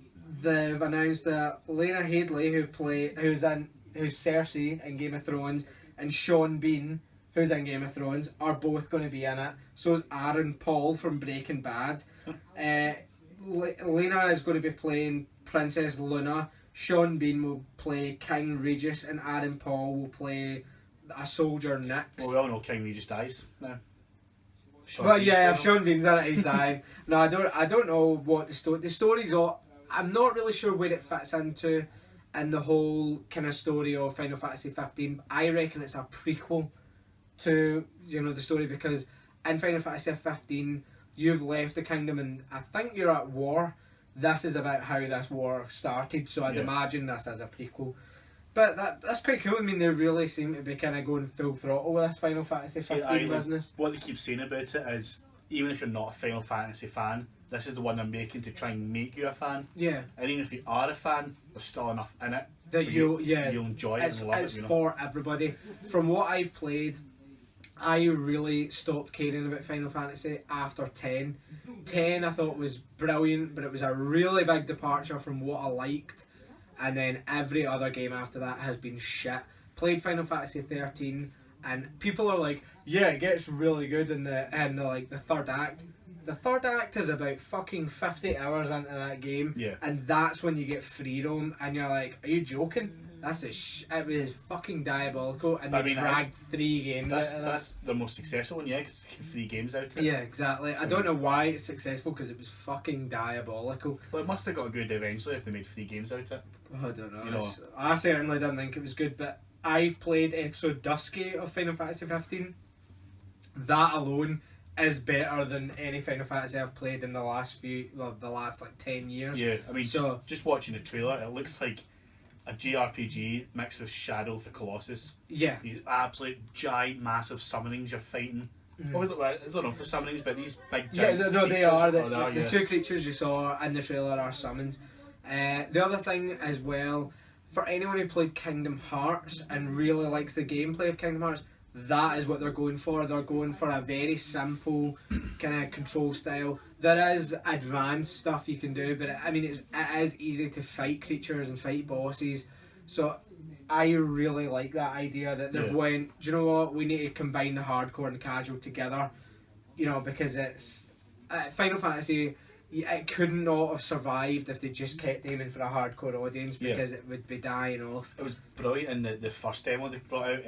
they've announced that Lena Headey, who's Cersei in Game of Thrones, and Sean Bean, who's in Game of Thrones, are both going to be in it. So is Aaron Paul from Breaking Bad. Lena is going to be playing Princess Luna. Sean Bean will play King Regis, and Aaron Paul will play a soldier Nyx. Well, we all know King Regis dies now. Well, yeah, if Sean Bean's in it, he's dying. No, I don't know what the story's all. I'm not really sure where it fits into in the whole kind of story of Final Fantasy 15. I reckon it's a prequel to the story, because in Final Fantasy 15 you've left the kingdom and I think you're at war. This is about how this war started, so I'd imagine this as a prequel. But that's quite cool. I mean, they really seem to be kind of going full throttle with this Final Fantasy 15 business. What they keep saying about it is, even if you're not a Final Fantasy fan, this is the one they're making to try and make you a fan. Yeah. And even if you are a fan, there's still enough in it that you'll enjoy it and love it. It's for everybody. From what I've played, I really stopped caring about Final Fantasy after 10. 10 I thought was brilliant, but it was a really big departure from what I liked. And then every other game after that has been shit. Played Final Fantasy 13, and people are like, yeah, it gets really good in the third act. The third act is about fucking 50 hours into that game, and that's when you get freedom, and you're like, are you joking? It was fucking diabolical, and they dragged 3 games out of that. That's the most successful one, because 3 games out of it. Yeah, exactly. I don't know why it's successful, because it was fucking diabolical. Well, it must have got good eventually if they made 3 games out of it. I don't know. I certainly didn't think it was good, but I've played episode Dusky of Final Fantasy 15. That alone is better than any Final Fantasy I've played in the last 10 years. Yeah, I mean, so just watching the trailer, it looks like a JRPG mixed with Shadow of the Colossus. Yeah. These absolute giant, massive summonings you're fighting. I don't know if they're summonings, but these big giant they are. The 2 creatures you saw in the trailer are summons. The other thing as well, for anyone who played Kingdom Hearts and really likes the gameplay of Kingdom Hearts, that is what they're going for. They're going for a very simple kind of control style. There is advanced stuff you can do, but it is easy to fight creatures and fight bosses. So I really like that idea that they've went, do you know what, we need to combine the hardcore and casual together, because it's Final Fantasy. It could not have survived if they just kept aiming for a hardcore audience, because it would be dying off. It was brilliant in the first demo they brought out.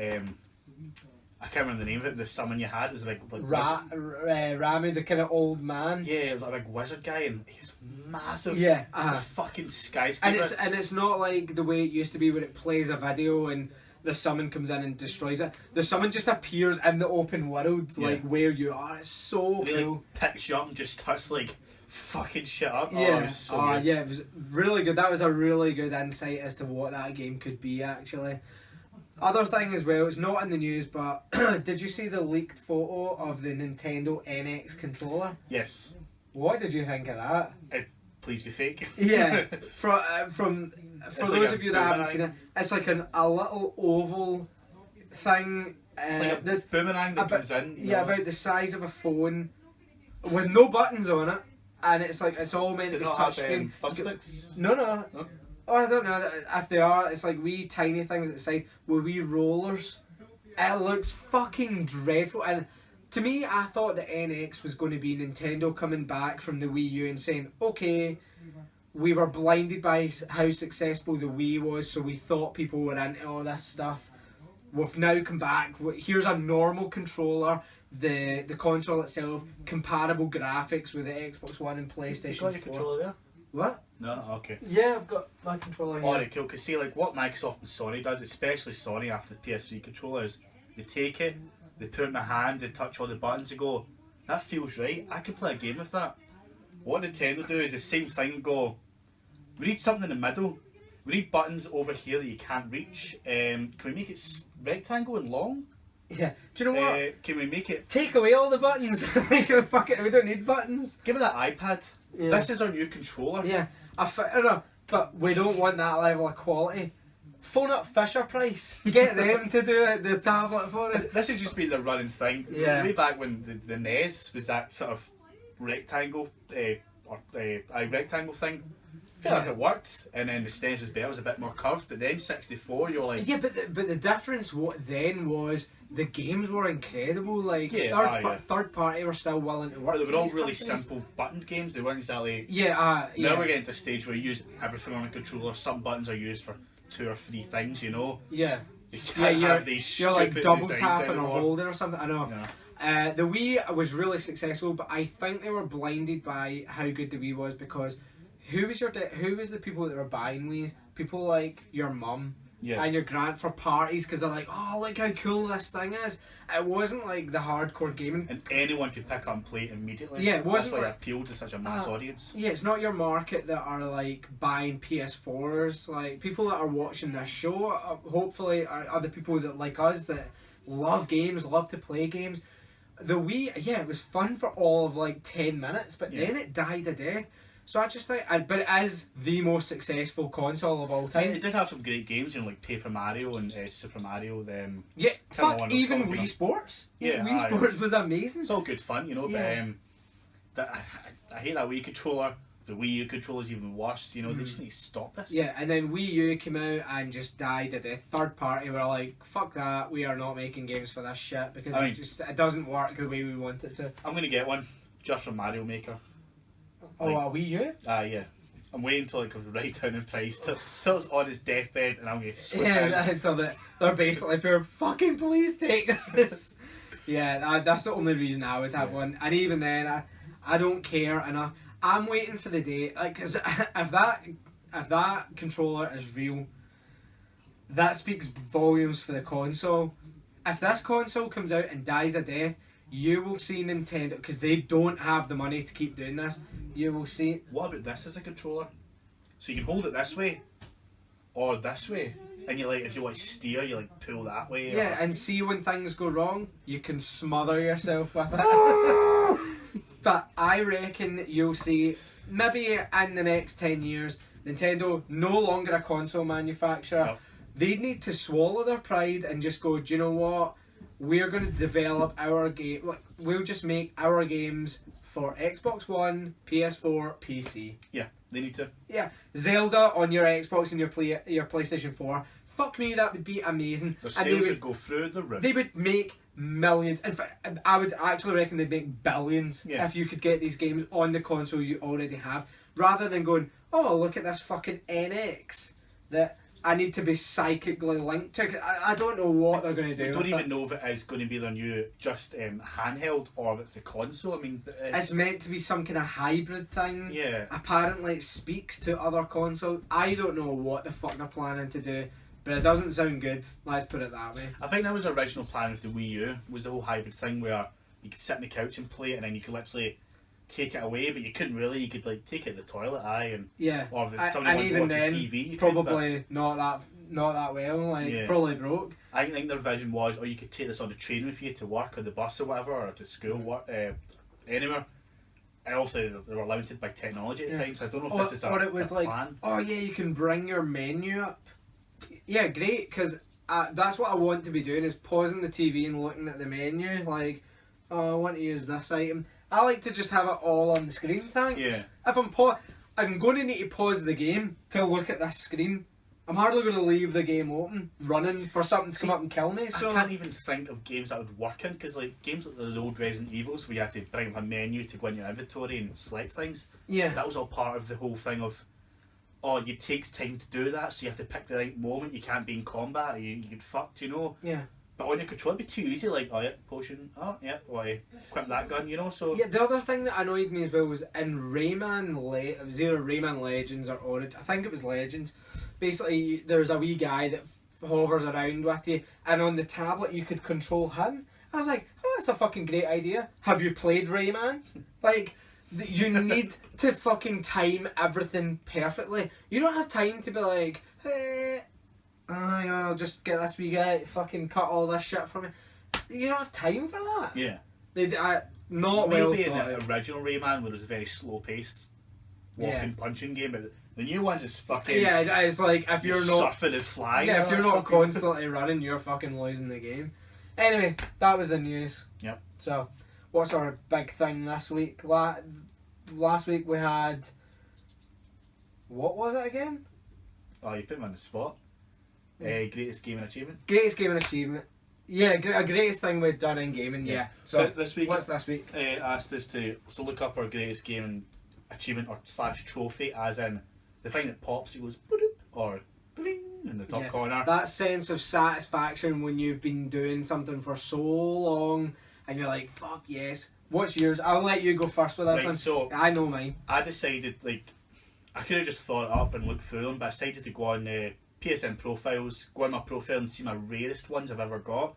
I can't remember the name of it. The summon you had was like Rami, the kind of old man. Yeah, it was like a big wizard guy, and he was massive. Yeah, a fucking skyscraper. And it's not like the way it used to be, where it plays a video and the summon comes in and destroys it. The summon just appears in the open world, like where you are. It's so cool. Like, picks you up and just starts like fucking shit up. Yeah, it was so good. Yeah, it was really good. That was a really good insight as to what that game could be, actually. Other thing as well, it's not in the news, but did you see the leaked photo of the Nintendo NX controller? Yes. What did you think of that? Please be fake. Yeah, for those of you that haven't seen it, it's like a little oval thing. Like this boomerang that comes in. Yeah, about the size of a phone, with no buttons on it, and it's all meant to be touchscreen. Thumbsticks? No. Oh, I don't know if they are. It's like wee tiny things at the side with wee rollers. It looks fucking dreadful, and to me, I thought the NX was going to be Nintendo coming back from the Wii U and saying, okay, we were blinded by how successful the Wii was, so we thought people were into all this stuff. We've now come back. Here's a normal controller. The console itself, compatible graphics with the Xbox One and PlayStation You got your 4. controller there? What? No? Okay. Yeah, I've got my controller here. Alright, cool. Because see, like what Microsoft and Sony does, especially Sony after the PS3 controllers, they take it, they put it in my hand, they touch all the buttons, they go, that feels right. I can play a game with that. What Nintendo do is the same thing and go, we need something in the middle. We need buttons over here that you can't reach. Can we make it rectangle and long? Yeah. Do you know what? Can we make it... Take away all the buttons. Fuck it, we don't need buttons. Give me that iPad. Yeah. This is our new controller. Yeah. I don't know, but we don't want that level of quality. Phone up Fisher Price. Get them to do it, the tablet for us. This would just be the running thing. Yeah. Way back when the NES was that sort of rectangle, rectangle thing. I feel like it worked, and then the SNES was better, it was a bit more curved, but then 64 you're like... Yeah, but the difference then was the games were incredible, like third party were still willing to work. But they were all these really companies. simple buttoned games, they weren't exactly... Yeah, Now we're getting to a stage where you use everything on a controller, some buttons are used for 2 or 3 things, you know? Yeah. You can't you're have these like stupid double designs tapping or anymore. holding or something, I know. Yeah. The Wii was really successful, but I think they were blinded by how good the Wii was because who was the people that were buying Wii's? People like your mum and your grand for parties because they're like, oh, look how cool this thing is. It wasn't like the hardcore gaming. And anyone could pick up and play it immediately. Yeah, it wasn't That's why like, it appealed to such a mass audience. Yeah, it's not your market that are like buying PS4s. Like people that are watching this show, hopefully, are the people that like us that love games, love to play games. The Wii, yeah, it was fun for all of like 10 minutes, but then it died a death. So I just think, but it is the most successful console of all time. It did have some great games, you know, like Paper Mario and Super Mario. Yeah, fuck, even Wii Sports. Yeah, Wii Sports was amazing. It's all good fun, you know, but I hate that Wii controller. The Wii U controller's even worse, you know, they just need to stop this. Yeah, and then Wii U came out and just died a death. Third party were like, fuck that, we are not making games for this shit because it doesn't work the way we want it to. I'm going to get one, just from Mario Maker. Oh, a Wii U? Yeah. I'm waiting until it goes right down in price, till it's on its deathbed, and I'm going to switch until they're basically pure fucking please take this. Yeah, that's the only reason I would have one. And even then, I don't care enough. I'm waiting for the day, like, because if that controller is real, that speaks volumes for the console. If this console comes out and dies a death, you will see Nintendo, because they don't have the money to keep doing this, you will see... What about this as a controller? So you can hold it this way, or this way, and you like, if you like steer, you like pull that way. Yeah, and see when things go wrong, you can smother yourself with it. But I reckon you'll see, maybe in the next 10 years, Nintendo no longer a console manufacturer. No. They need to swallow their pride and just go, do you know what? We're going to develop our game. Like, we'll just make our games for Xbox One, PS4, PC. Yeah, they need to. Yeah, Zelda on your Xbox and your PlayStation 4. Fuck me, that would be amazing. Their And sales would go through the roof. they would make millions. In fact, I would actually reckon they'd make billions if you could get these games on the console you already have, rather than going, oh, look at this fucking NX that I need to be psychically linked to. I don't know what they're going to do. I don't even know if it is going to be their new just handheld or if it's the console. I mean, it's meant to be some kind of hybrid thing. Yeah. Apparently it speaks to other consoles. I don't know what the fuck they're planning to do, but it doesn't sound good. Let's put it that way. I think that was the original plan with the Wii U, was the whole hybrid thing where you could sit on the couch and play it, and then you could literally take it away, but you couldn't really. You could like take it to the toilet, and or if somebody wanted to watch a TV, you probably could, not that well. Like probably broke. I think their vision was, you could take this on the train with you to work or the bus or whatever, or to school, anywhere. And also they were limited by technology at the time, so I don't know if this is or it was like, plan. Oh yeah, you can bring your menu up. Yeah, great, because that's what I want to be doing, is pausing the TV and looking at the menu, like, oh, I want to use this item. I like to just have it all on the screen, thanks. Yeah. If I'm going to need to pause the game to look at this screen, I'm hardly going to leave the game open, running for something to come up and kill me. So I can't even think of games that would work in, because like games like the old Resident Evils, where you had to bring up a menu to go into your inventory and select things. Yeah. That was all part of the whole thing of, oh, it takes time to do that, so you have to pick the right moment. You can't be in combat, or you get fucked, you know. Yeah. But on your controller, it'd be too easy. Like, oh yeah, potion. Oh yeah, why equip that gun, you know. So Yeah, the other thing that annoyed me as well was in it was either Rayman Legends or Origin. I think it was Legends. Basically, there's a wee guy that hovers around with you, and on the tablet you could control him. I was like, oh, that's a fucking great idea. Have you played Rayman? Like, you need to fucking time everything perfectly. You don't have time to be like, hey, hang on, I'll just get this wee guy to fucking cut all this shit for me. You don't have time for that. yeah, Not maybe well in thought the out. original Rayman, where it was a very slow paced walking Yeah. punching game, but the new ones is fucking Yeah, it's like if you're not surfing and flying. yeah, if and you're all not that stuff. constantly running, you're fucking losing the game. Anyway, that was the news. Yep. So, what's our big thing this week? Last week we had. What was it again? Oh, you put me on the spot. Greatest game and achievement. Greatest game and achievement. Yeah, a greatest thing we've done in gaming. Yeah. So this week, what's this week? asked us to look up our greatest game and achievement or / trophy, as in the thing that pops, it goes boop or bling in the top Yeah. corner. That sense of satisfaction when you've been doing something for so long and you're like, fuck yes. What's yours? I'll let you go first with this Right, one. so I know mine. I decided, like, I could have just thought it up and looked through them, but I decided to go on PSN profiles, go on my profile and see my rarest ones I've ever got.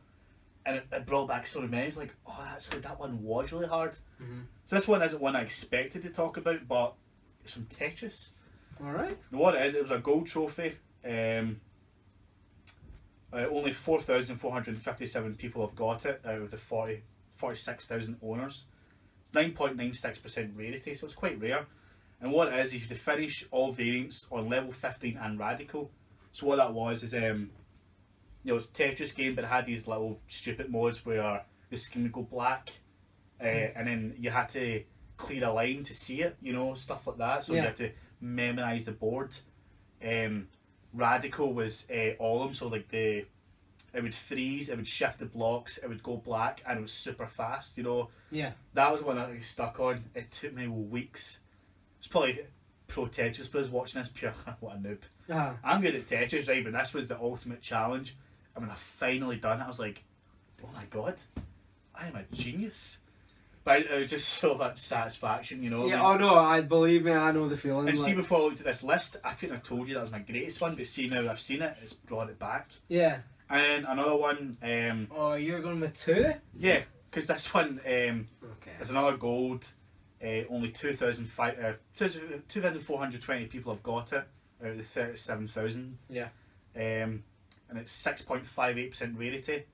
And it brought back so many memories, like, oh, actually, that one was really hard. Mm-hmm. So this one isn't one I expected to talk about, but it's from Tetris. Alright. And what it is, it was a gold trophy. Only 4,457 people have got it out of the 46,000 owners. It's 9.96% rarity, so it's quite rare. And what it is, you have to finish all variants on level 15 and Radical. So what that was is, it's a Tetris game, but it had these little stupid modes where the screen would go black, and then you had to clear a line to see it, stuff like that. So you had to memorise the board. Radical was all of them, so like it would freeze, it would shift the blocks, it would go black, and it was super fast, Yeah. That was one that I stuck on. It took me weeks. It's probably pro Tetris players watching this, pure, what a noob. Uh-huh. I'm good at Tetris, right, but this was the ultimate challenge. And when I finally done it, I was like, oh my god, I am a genius. But it was just so much satisfaction, Yeah, oh no, I believe me, I know the feeling. And like, see, before I looked at this list, I couldn't have told you that was my greatest one, but see, now I've seen it, it's brought it back. yeah. And then another one, Oh, you're going with 2? yeah, because this one Okay. is another gold. Only 2,420 people have got it out of the 37,000. Yeah. And it's 6.58% rarity.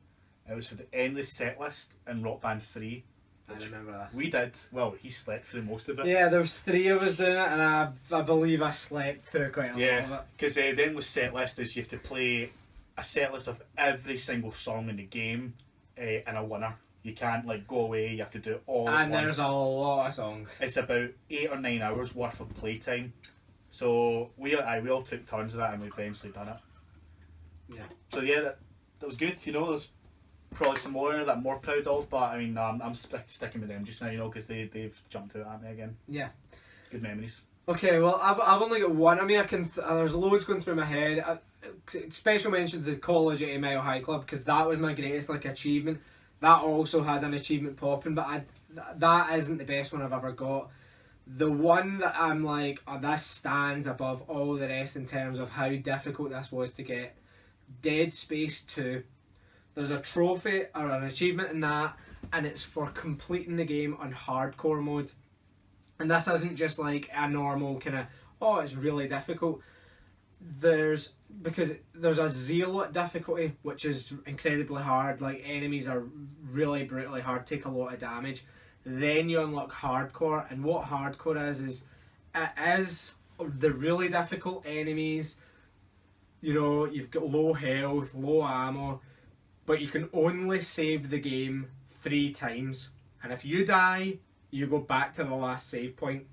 It was for the Endless Set List and Rock Band 3. I remember this. We did, well, he slept through most of it. Yeah, there was 3 of us doing it, and I believe I slept through quite a lot of Yeah, it. because the Endless Set List is you have to play a set list of every single song in the game and a winner. You can't go away, you have to do it all And at there's once. a lot of songs. It's about 8 or 9 hours worth of playtime. So we all took turns of that and we eventually done it. Yeah. So yeah, that was good. There's probably some more that I'm more proud of, but I mean, no, I'm sticking with them just now, because they've jumped out at me again. Yeah. Good memories. Okay, well, I've only got one. I mean, there's loads going through my head. Special mention to the Call of Duty Mile High Club, because that was my greatest achievement. That also has an achievement popping, but that isn't the best one I've ever got. The one that I'm like, oh, this stands above all the rest in terms of how difficult this was to get. Dead Space 2. There's a trophy or an achievement in that, and it's for completing the game on hardcore mode. And this isn't just like a normal kind of, oh, it's really difficult. Because there's a Zealot difficulty, which is incredibly hard. Like, enemies are really brutally hard, take a lot of damage. Then you unlock hardcore, and what hardcore is it is the really difficult enemies. You've got low health, low ammo, but you can only save the game 3 times. And if you die, you go back to the last save point.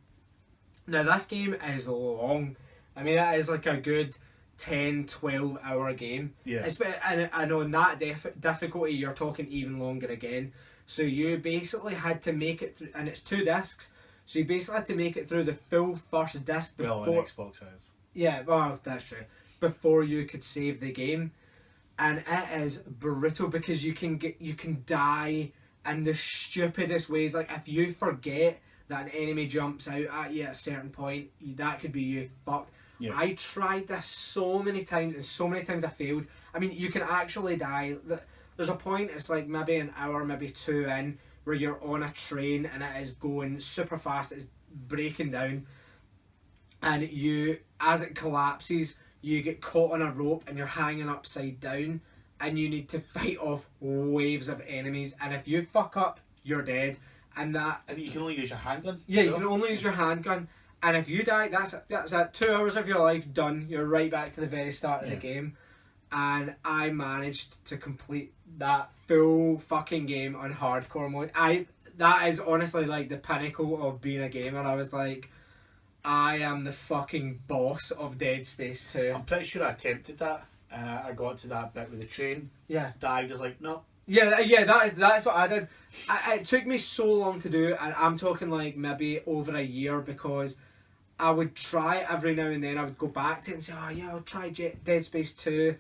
Now, this game is long. I mean, it is a good 10, 12 hour game. Yeah. And on that difficulty, you're talking even longer again. So you basically had to make it through, and it's 2 discs. So you basically had to make it through the full first disc before. Well, on Xbox has. Yeah, well, that's true. Before you could save the game, and it is brutal because you can die in the stupidest ways. Like if you forget that an enemy jumps out at you at a certain point, that could be you fucked. Yeah. I tried this so many times, and so many times I failed. I mean, you can actually die. There's a point, it's like maybe an hour, maybe 2 in, where you're on a train and it is going super fast, it's breaking down, and you, as it collapses, you get caught on a rope and you're hanging upside down, and you need to fight off waves of enemies, and if you fuck up, you're dead. And that... I mean, you can only use your handgun. Yeah, you can only use your handgun. And if you die, that's it. 2 hours of your life done. You're right back to the very start of the game. And I managed to complete that full fucking game on hardcore mode. That is honestly like the pinnacle of being a gamer. I was like, I am the fucking boss of Dead Space 2. I'm pretty sure I attempted that. I got to that bit with the train. Yeah. Died. I was like, no. Yeah, that's what I did. It took me so long to do, and I'm talking like maybe over a year, because I would try every now and then. I would go back to it and say, oh yeah, I'll try Dead Space 2,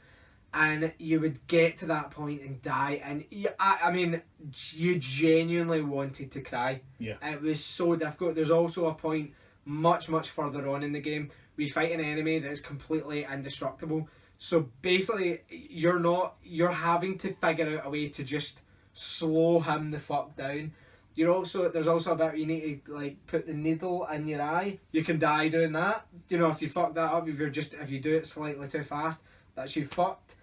and you would get to that point and die, and I mean, you genuinely wanted to cry. Yeah. It was so difficult. There's also a point much further on in the game we fight an enemy that is completely indestructible. So basically, you're having to figure out a way to just slow him the fuck down. There's also a bit where you need to like put the needle in your eye. You can die doing that. If you fuck that up, if you do it slightly too fast, that's you fucked.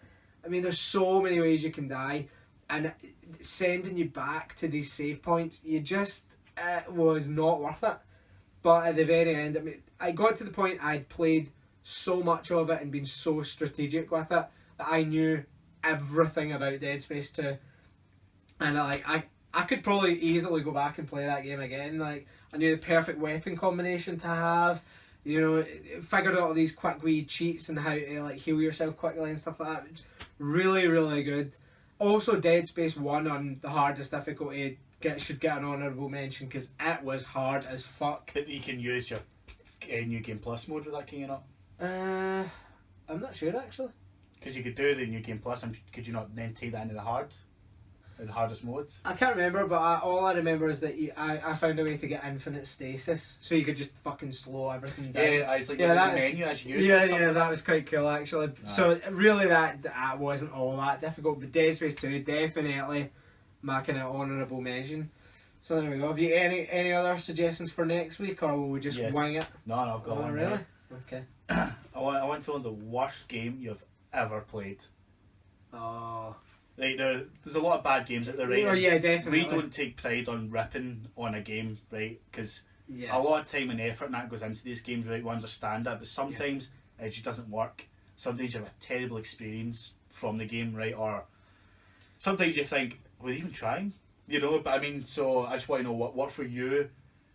I mean, there's so many ways you can die, and sending you back to these save points, it was not worth it. But at the very end, I mean, I got to the point I'd played so much of it and been so strategic with it that I knew everything about Dead Space 2, and I could probably easily go back and play that game again. Like, I knew the perfect weapon combination to have, figured out all these quick wee cheats and how to like heal yourself quickly and stuff like that. It's really good. Also, Dead Space 1 on the hardest difficulty should get an honourable mention, because it was hard as fuck. But you can use your New Game Plus mode with that, can you not? I'm not sure actually. Because you could do the New Game Plus, could you not then take that into the hardest modes? I can't remember, but all I remember is that I found a way to get infinite stasis, so you could just fucking slow everything down. Yeah, it's like the menu as you used it. Yeah, that was quite cool actually. Right. So really that wasn't all that difficult, but Dead Space 2 definitely my kind of honourable mention. So there we go. Have you any other suggestions for next week, or will we just wing it? No, I've got one. Really? Okay. I want to know the worst game you've ever played. Oh. Like, there's a lot of bad games out there, right? Oh yeah, definitely. We don't take pride on ripping on a game, right? Because a lot of time and effort and that goes into these games, right? We understand that, but sometimes it just doesn't work. Sometimes you have a terrible experience from the game, right? Or sometimes you think, were they even trying? But I mean, so I just want to know what for you.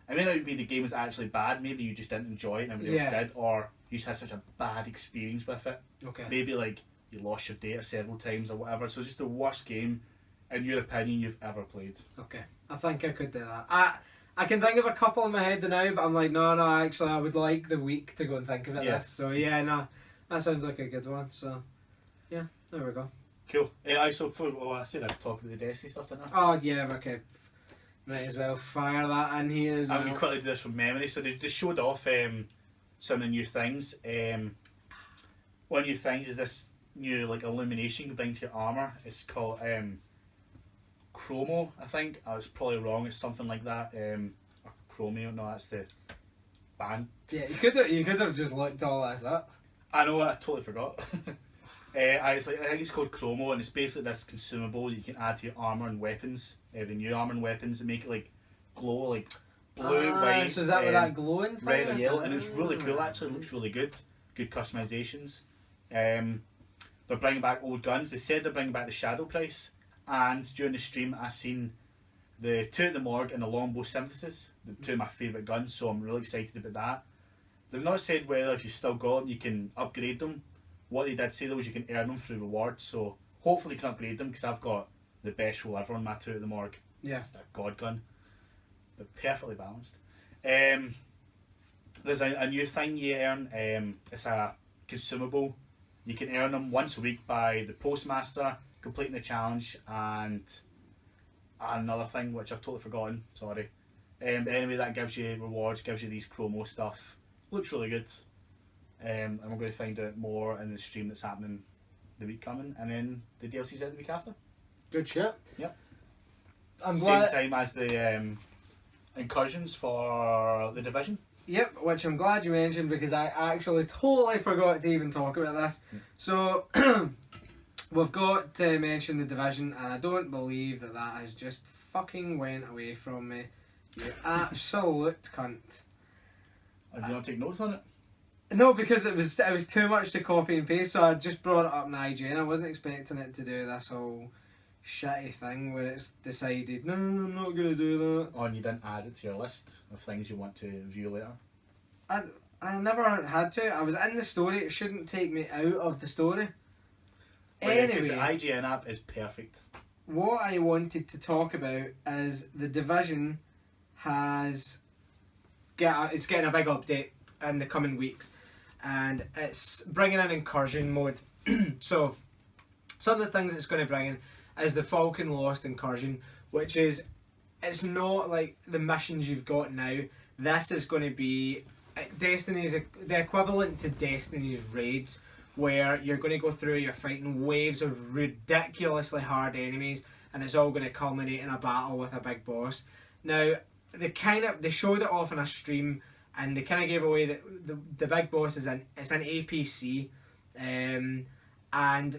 I mean, it would be the game was actually bad. Maybe you just didn't enjoy it and everybody else did, or you just had such a bad experience with it. Okay. Maybe like you lost your data several times or whatever. So just the worst game, in your opinion, you've ever played. Okay. I think I could do that. I can think of a couple in my head now, but I'm like, no, actually, I would like the week to go and think of it. Yes. So yeah, no, that sounds like a good one. So yeah, there we go. Cool. So I said I'd talk about the Destiny stuff, didn't I? Oh yeah, okay. Might as well fire that in here as well. I'm going to quickly do this from memory. So they showed off some of the new things. One of the new things is this new like illumination you bring to your armour. It's called Chromo, I think. I was probably wrong. It's something like that. Or Chromio. No, that's the band. Yeah, you could have just looked all this up. I know. I totally forgot. I think it's called Chromo, and it's basically this consumable you can add to your armour and weapons. The new armour and weapons that make it like glow, like blue, white. So is that with that glowing thing? Red and yellow, and it's really cool. Actually, it looks really good. Good customizations. They're bringing back old guns. They said they're bringing back the Shadow Price, and during the stream I seen the 2 at the Morgue and the Longbow Synthesis, the 2 of my favourite guns. So I'm really excited about that. They've not said whether if you still got them you can upgrade them. what they did say though is you can earn them through rewards, so hopefully you can upgrade them, because I've got the best roll ever on my 2 at the morgue. Yeah. It's a god gun, but perfectly balanced. There's a new thing you earn. It's a consumable. You can earn them once a week by the postmaster completing the challenge, and another thing which I've totally forgotten. Sorry. But anyway, that gives you rewards, gives you these chromo stuff. Looks really good. And we're going to find out more in the stream that's happening the week coming, and then the DLC's out the week after. Good shit. Yep. I'm Same glad. time as the incursions for the Division. Yep, which I'm glad you mentioned, because I actually totally forgot to even talk about this. So, we've got to mention the Division, and I don't believe that has just fucking went away from me. You absolute cunt. Did you not take notes on it? No, because it was too much to copy and paste, so I just brought it up in IGN. I wasn't expecting it to do this whole shitty thing where it's decided, no, I'm not going to do that. Oh, and you didn't add it to your list of things you want to view later? I never had to. I was in the story. It shouldn't take me out of the story. Because the Anyway, IGN app is perfect. what I wanted to talk about is the Division it's getting a big update in the coming weeks, and it's bringing in incursion mode. So, some of the things it's going to bring in is the Falcon Lost incursion, which is, it's not like the missions you've got now. This is going to be the equivalent to Destiny's raids, where you're going to go through, you're fighting waves of ridiculously hard enemies, and it's all going to culminate in a battle with a big boss. Now, they showed it off in a stream, and they kind of gave away that the big boss it's an APC, and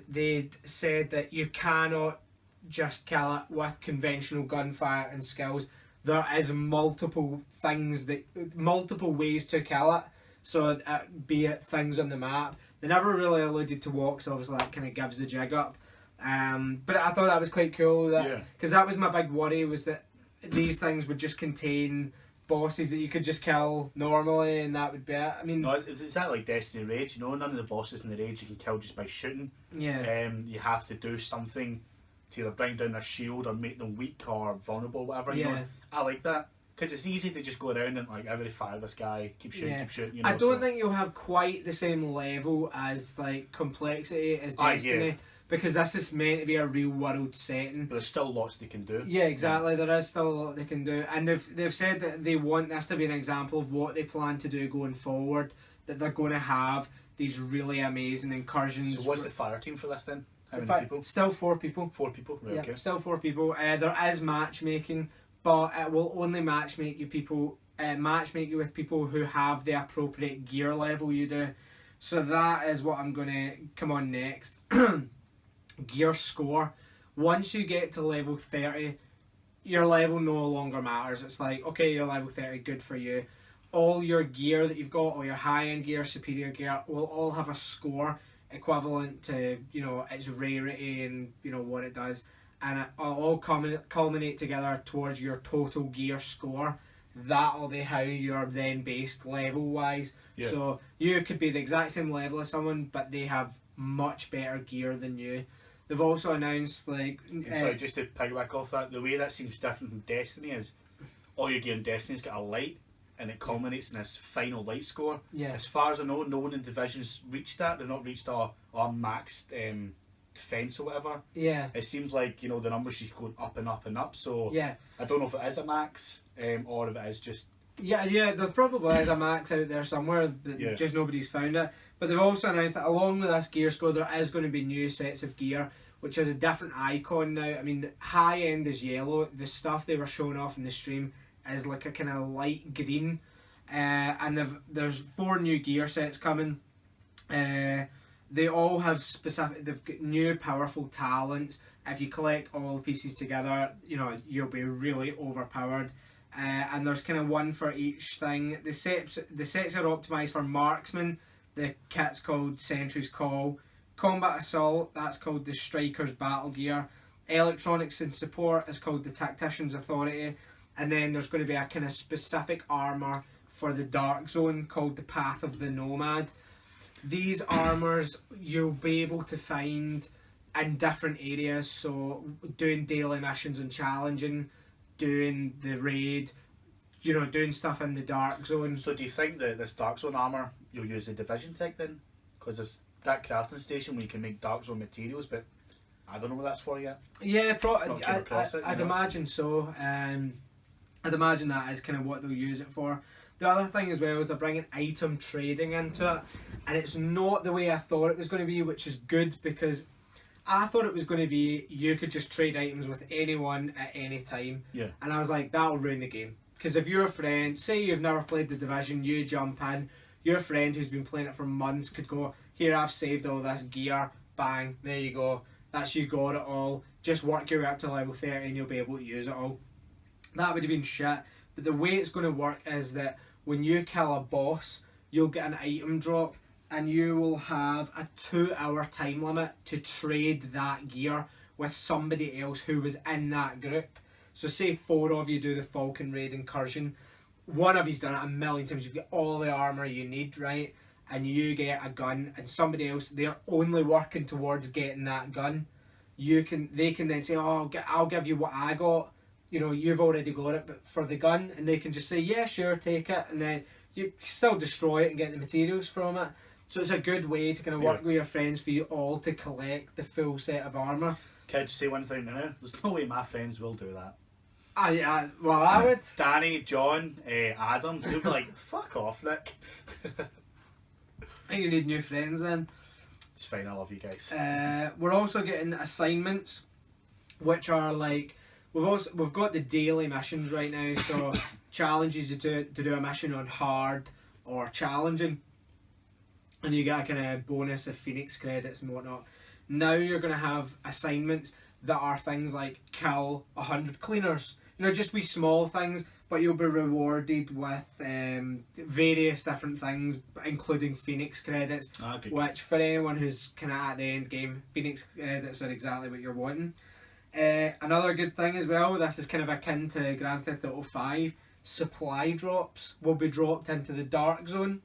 they said that you cannot just kill it with conventional gunfire and skills. There is multiple ways to kill it. So be it things on the map. They never really alluded to walks. Obviously, that kind of gives the jig up. But I thought that was quite cool. Because that was my big worry, was that these things would just contain bosses that you could just kill normally, and that would be it. I mean, no, it's that like Destiny raids. You know, none of the bosses in the raids you can kill just by shooting. yeah. You have to do something to either bring down their shield or make them weak or vulnerable, whatever. Yeah. You know, I like that. Because it's easy to just go around and like every fire this guy, keep shooting. You know, I don't think you'll have quite the same level as like complexity as Destiny, because this is meant to be a real world setting. But there's still lots they can do. Yeah, exactly. There is still a lot they can do, and they've said that they want this to be an example of what they plan to do going forward. That they're going to have these really amazing incursions. So what's the fire team for this then? How many people? Still 4 people. 4 people. Right, Yeah, okay. still 4 people. There is matchmaking, but it will only matchmake you with people who have the appropriate gear level you do. So that is what I'm going to come on next. Gear score. Once you get to level 30, your level no longer matters. It's like, okay, you're level 30, good for you. All your gear that you've got, all your high-end gear, superior gear, will all have a score equivalent to, you know, its rarity and, you know, what it does. And it will all culminate together towards your total gear score. That'll be how you're then based level-wise. Yeah. So you could be the exact same level as someone, but they have much better gear than you. They've also announced, like... Sorry, just to piggyback off that, the way that seems different from Destiny is all your gear in Destiny's got a light, and it culminates in this final light score. Yeah. As far as I know, no one in Division's reached that. They've not reached our maxed defense or whatever. Yeah. It seems like, you know, the numbers just going up and up and up. So Yeah. I don't know if it is a max or if it is just... Yeah, there probably is a max out there somewhere, but just nobody's found it. But they've also announced that along with this gear score, there is going to be new sets of gear, which has a different icon now. I mean, high end is yellow. The stuff they were showing off in the stream is like a kind of light green. And there's 4 new gear sets coming. They all have they've got new powerful talents. If you collect all the pieces together, you know, you'll be really overpowered. And there's kind of one for each thing. The sets are optimised for marksman. The kit's called Sentry's Call. Combat Assault, that's called the Striker's Battle Gear. Electronics and Support is called the Tactician's Authority. And then there's going to be a kind of specific armour for the Dark Zone called the Path of the Nomad. these armours you'll be able to find in different areas. So doing daily missions and challenging, doing the raid, doing stuff in the dark zone. So do you think that this Dark Zone armour, you'll use the Division tech then? Because there's that crafting station where you can make Dark Zone materials, but I don't know what that's for yet. Yeah, I'd I'd imagine so. I'd imagine that is kind of what they'll use it for. The other thing as well is they're bringing item trading into it, and it's not the way I thought it was going to be, which is good, because I thought it was going to be you could just trade items with anyone at any time. Yeah. And I was like, that'll ruin the game. Because if your friend, say you've never played the Division, you jump in, your friend who's been playing it for months could go, here, I've saved all this gear, bang, there you go, that's you got it all, just work your way up to level 30 and you'll be able to use it all. That would have been shit, but the way it's going to work is that when you kill a boss, you'll get an item drop, and you will have a 2-hour time limit to trade that gear with somebody else who was in that group. So say 4 of you do the Falcon Raid incursion, one of you's done it a million times, you've got all the armour you need, right? And you get a gun, and somebody else, they're only working towards getting that gun. They can then say, oh, I'll give you what I got. You've already got it, but for the gun, and they can just say, yeah, sure, take it, and then you still destroy it and get the materials from it. So it's a good way to kind of work with your friends for you all to collect the full set of armour. Can I just say one thing now? There's no way my friends will do that. Well, I would. Danny, John, Adam, they'll be like, fuck off, Nick. I think you need new friends then. It's fine, I love you guys. We're also getting assignments, which are like, we've got the daily missions right now, so challenges you to do a mission on hard or challenging, and you get a kind of bonus of Phoenix credits and whatnot. Now you're going to have assignments that are things like kill 100 cleaners, just wee small things, but you'll be rewarded with various different things, including Phoenix credits, which for anyone who's kind of at the end game, Phoenix credits are exactly what you're wanting. Another good thing as well, this is kind of akin to Grand Theft Auto 5, supply drops will be dropped into the Dark Zone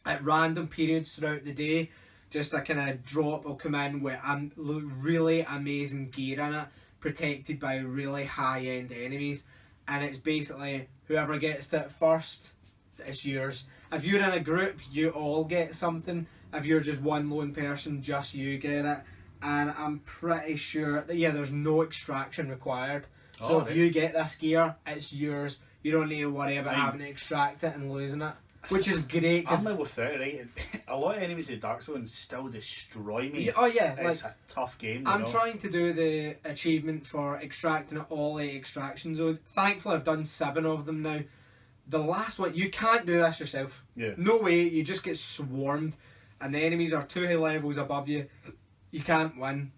at random periods throughout the day. Just a kind of drop will come in with really amazing gear in it, protected by really high-end enemies, and it's basically whoever gets to it first, it's yours. If you're in a group, you all get something. If you're just one lone person, just you get it. And I'm pretty sure that, there's no extraction required. So if you get this gear, it's yours. You don't need to worry about having to extract it and losing it, which is great. I'm level 30, right? A lot of enemies in Dark Zone still destroy me. Oh yeah, it's a tough game. I'm trying to do the achievement for extracting all 8 extraction zones. Thankfully, I've done 7 of them now. The last one, you can't do this yourself. Yeah. No way. You just get swarmed, and the enemies are 2 levels above you. You can't win.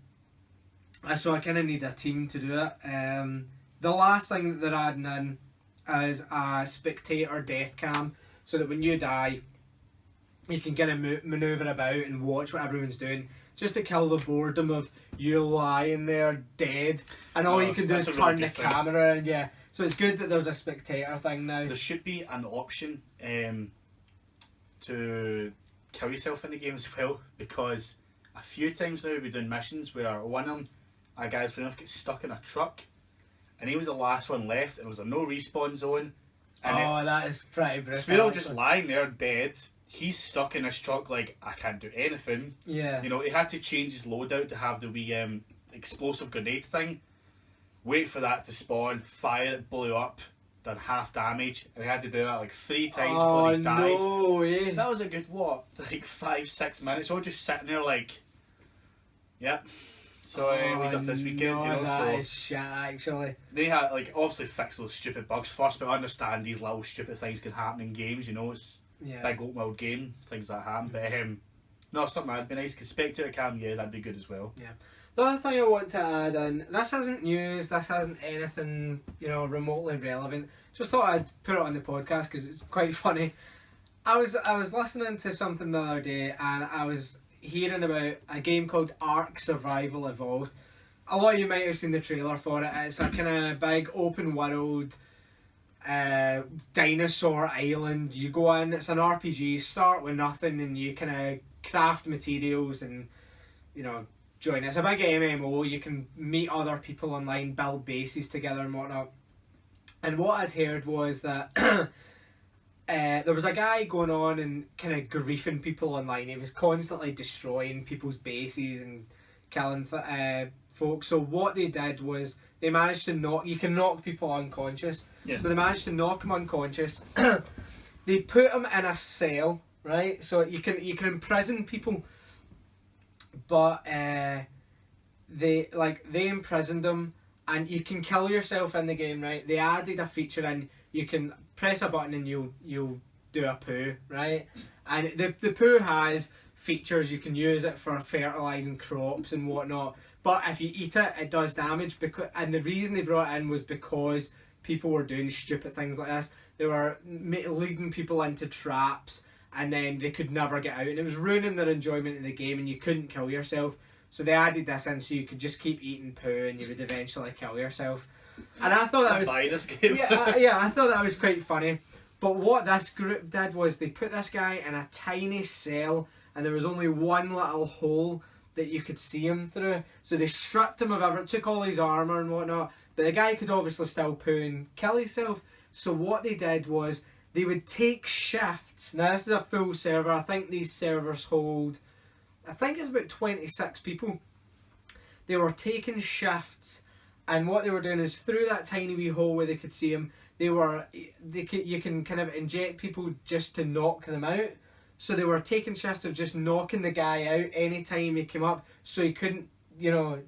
So I kind of need a team to do it. The last thing that they're adding in is a spectator death cam, so that when you die, you can kind of manoeuvre about and watch what everyone's doing, just to kill the boredom of you lying there dead, and all you can do is turn the camera, and so it's good that there's a spectator thing now. There should be an option to kill yourself in the game as well, because a few times now we've been doing missions where one of them, a guy's been enough to get stuck in a truck, and he was the last one left, and it was a no respawn zone. And that is pretty brutal. So we're all just lying there dead. He's stuck in his truck like, I can't do anything. Yeah. He had to change his loadout to have the wee explosive grenade thing. Wait for that to spawn, fire it, blew up, done half damage, and he had to do that like 3 times before he died. No way. That was a good, 5-6 minutes? We're all just sitting there like, yep. So he's up this weekend, that is shit, actually. They had obviously fix those stupid bugs first, but I understand these little stupid things can happen in games. It's big open world game, things that happen. But no, something that'd be nice. Cause spectator cam, that'd be good as well. Yeah. The other thing I want to add in, this isn't news, this isn't anything remotely relevant. Just thought I'd put it on the podcast because it's quite funny. I was listening to something the other day, and I was hearing about a game called Ark Survival Evolved. A lot of you might have seen the trailer for it. It's a kind of big open world. Dinosaur Island. You go in, it's an RPG, start with nothing, and you kind of craft materials and, you know, join. It's a big MMO. You can meet other people online, build bases together and whatnot. And what I'd heard was that there was a guy going on and kind of griefing people online. He was constantly destroying people's bases and killing folks. So what they did was they managed to knock. You can knock people unconscious. Yeah. So they managed to knock him unconscious. They put him in a cell, right? So you can imprison people, but they imprisoned him, and you can kill yourself in the game, right? They added a feature in. You can press a button and you'll do a poo, right? And the poo has features. You can use it for fertilizing crops and whatnot. But if you eat it, it does damage. And the reason they brought it in was because people were doing stupid things like this. They were leading people into traps, and then they could never get out, and it was ruining their enjoyment of the game, and you couldn't kill yourself. So they added this in so you could just keep eating poo and you would eventually kill yourself. And I thought that was buy this game. I thought that was quite funny. But what this group did was they put this guy in a tiny cell, and there was only one little hole that you could see him through. So they stripped him of everything, took all his armour and whatnot, but the guy could obviously still poo and kill himself. So what they did was they would take shifts. Now this is a full server. I think these servers hold, I think it's about 26 people. They were taking shifts, and what they were doing is through that tiny wee hole where they could see him, you can kind of inject people just to knock them out. So they were taking shifts of just knocking the guy out anytime he came up, so he couldn't, you know,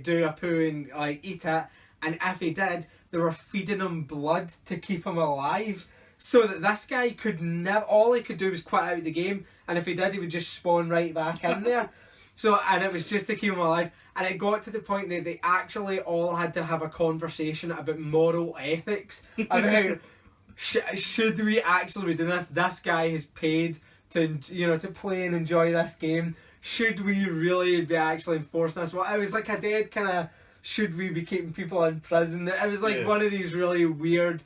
do a poo and like eat it. And if he did, they were feeding him blood to keep him alive, so that this guy could never. All he could do was quit out of the game, and if he did, he would just spawn right back in there. So, and it was just to keep him alive. And it got to the point that they actually all had to have a conversation about moral ethics about should we actually be doing this? This guy has paid to, you know, to play and enjoy this game. Should we really be actually enforcing this? Well, it was like a dead kind of, should we be keeping people in prison? It was like one of these really weird,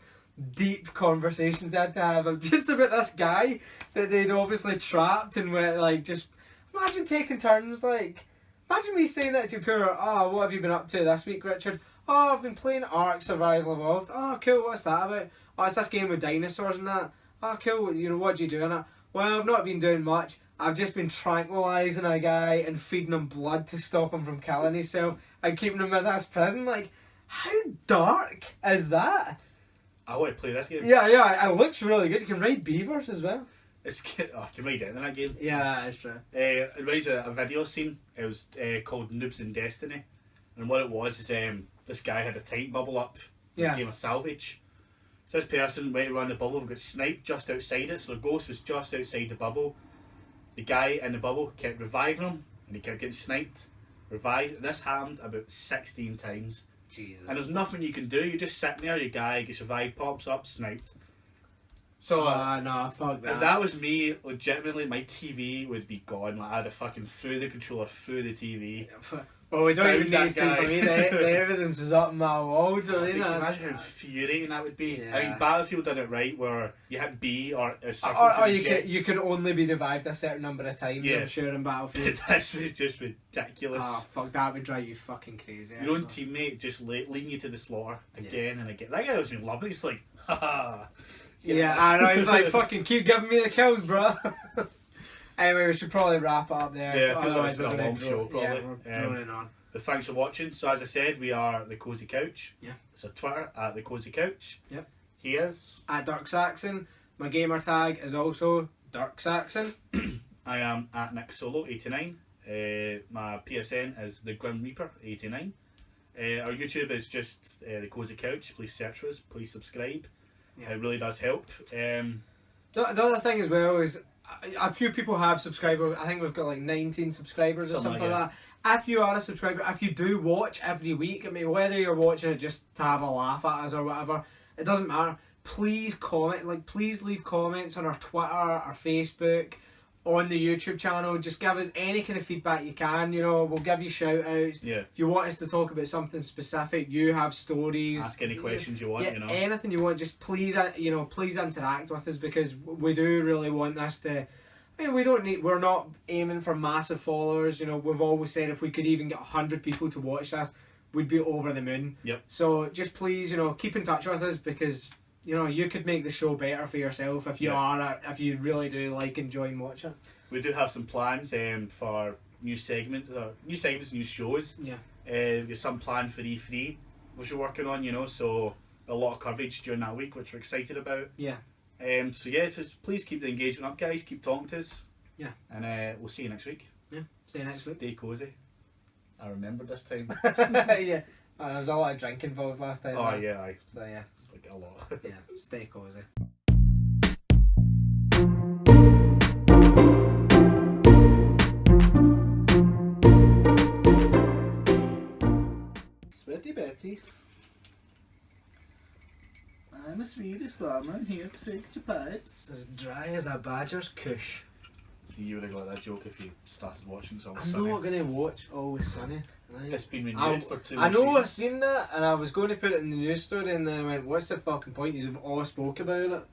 deep conversations they had to have just about this guy that they'd obviously trapped, and were like, just imagine taking turns, like, imagine me saying that to Pura. Oh, what have you been up to this week, Richard? Oh, I've been playing Ark Survival Evolved. Oh, cool, what's that about? Oh, it's this game with dinosaurs and that. Oh, cool, you know, what do you do in it? Well, I've not been doing much. I've just been tranquilising a guy and feeding him blood to stop him from killing himself and keeping him in this prison. Like, how dark is that? I want to play this game. Yeah, it looks really good. You can ride beavers as well. It's good. Oh, I can ride it in that game. Yeah, that is true. It reminds me of a video scene. It was called Noobs in Destiny. And what it was is this guy had a tight bubble up. This game of salvage. So this person went around the bubble and got sniped just outside it. So the ghost was just outside the bubble. The guy in the bubble kept reviving him, and he kept getting sniped. Revived. This happened about 16 times. Jesus. And there's nothing you can do. You're just sitting there, your guy gets revived, pops up, sniped. So no, fuck that. If that was me, legitimately, my TV would be gone. Like, I'd have fucking threw the controller through the TV. Well, we don't Found even need that to speak for guy. me. The evidence is up my wall, Can Johnny. you imagine how infuriating that would be? Yeah. I mean, Battlefield did it right, where you hit B or a circle Or to you eject. can only be revived a certain number of times, Yeah. I'm sure, in Battlefield. This was just ridiculous. Oh, fuck, that would drive you fucking crazy. Your own actually. teammate just leading you to the slaughter again and again. That guy was being lovely. He's like, haha. Yeah, I know, he's like, fucking keep giving me the kills, bro. Anyway, we should probably wrap up there. Yeah, it feels like Otherwise it's been we're a gonna long show, probably. Yeah, we're droning on. But thanks for watching. So as I said, we are the Cosy Couch. Yeah. So Twitter at the Cosy Couch. Yep. He is. At Dirk Saxon. My gamer tag is also Dirk Saxon. I am at Nick Solo 89. My PSN is the Grim Reaper 89. Our YouTube is just the Cosy Couch. Please search for us. Please subscribe. Yeah. It really does help. The other thing as well is a few people have subscribers. I think we've got like 19 subscribers or something like that. If you are a subscriber, if you do watch every week, I mean, whether you're watching it just to have a laugh at us or whatever, it doesn't matter. Please comment, like, please leave comments on our Twitter, our Facebook, on the YouTube channel. Just give us any kind of feedback you can. You know, we'll give you shout outs. Yeah. If you want us to talk about something specific, you have stories. Ask any questions you want. Yeah, You know. anything you want. Just please, please interact with us, because we do really want this to. I mean, we're not aiming for massive followers. You know, we've always said if we could even get 100 people to watch this, we'd be over the moon. Yep. So just please, keep in touch with us, because you could make the show better for yourself if if you really do like enjoying watching. We do have some plans for new segments, new shows. Yeah. There's some planned for E3, which we're working on. So a lot of coverage during that week, which we're excited about. Yeah. So yeah, just please keep the engagement up, guys. Keep talking to us. Yeah. And we'll see you next week. Yeah. See you next week. Stay cozy. I remember this time. Yeah. There was a lot of drink involved last time. Oh yeah, So yeah. It's like a lot. Yeah. Stay cozy. Sweaty Betty. I'm a Swedish barman here to fix your pipes. As dry as a badger's cush. See, you would have got that joke if you started watching It's Always I'm Sunny. not going to watch Always Sunny. It's been renewed for 2 I more know I've seasons. seen that, and I was going to put it in the news story, and then I went, what's the fucking point? You've all spoke about it.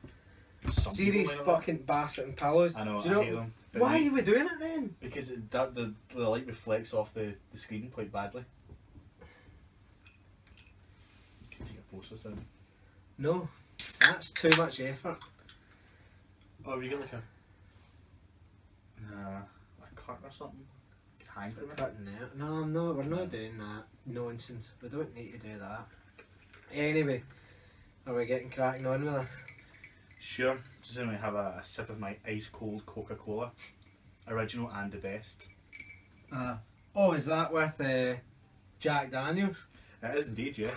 Some See people these might not. fucking basset and pillows. I know, Do you I hate them. But Why we- are we doing it then? Because the light reflects off the screen quite badly. You can take a poster down. No, that's too much effort. Oh, have you got like a curtain or something? Hang from it? Cutting it. No, no, we're not doing that nonsense. We don't need to do that. Anyway, are we getting cracking on with this? Sure. Just going to have a sip of my ice cold Coca-Cola, original and the best. Oh, is that worth Jack Daniels? It is indeed, yes.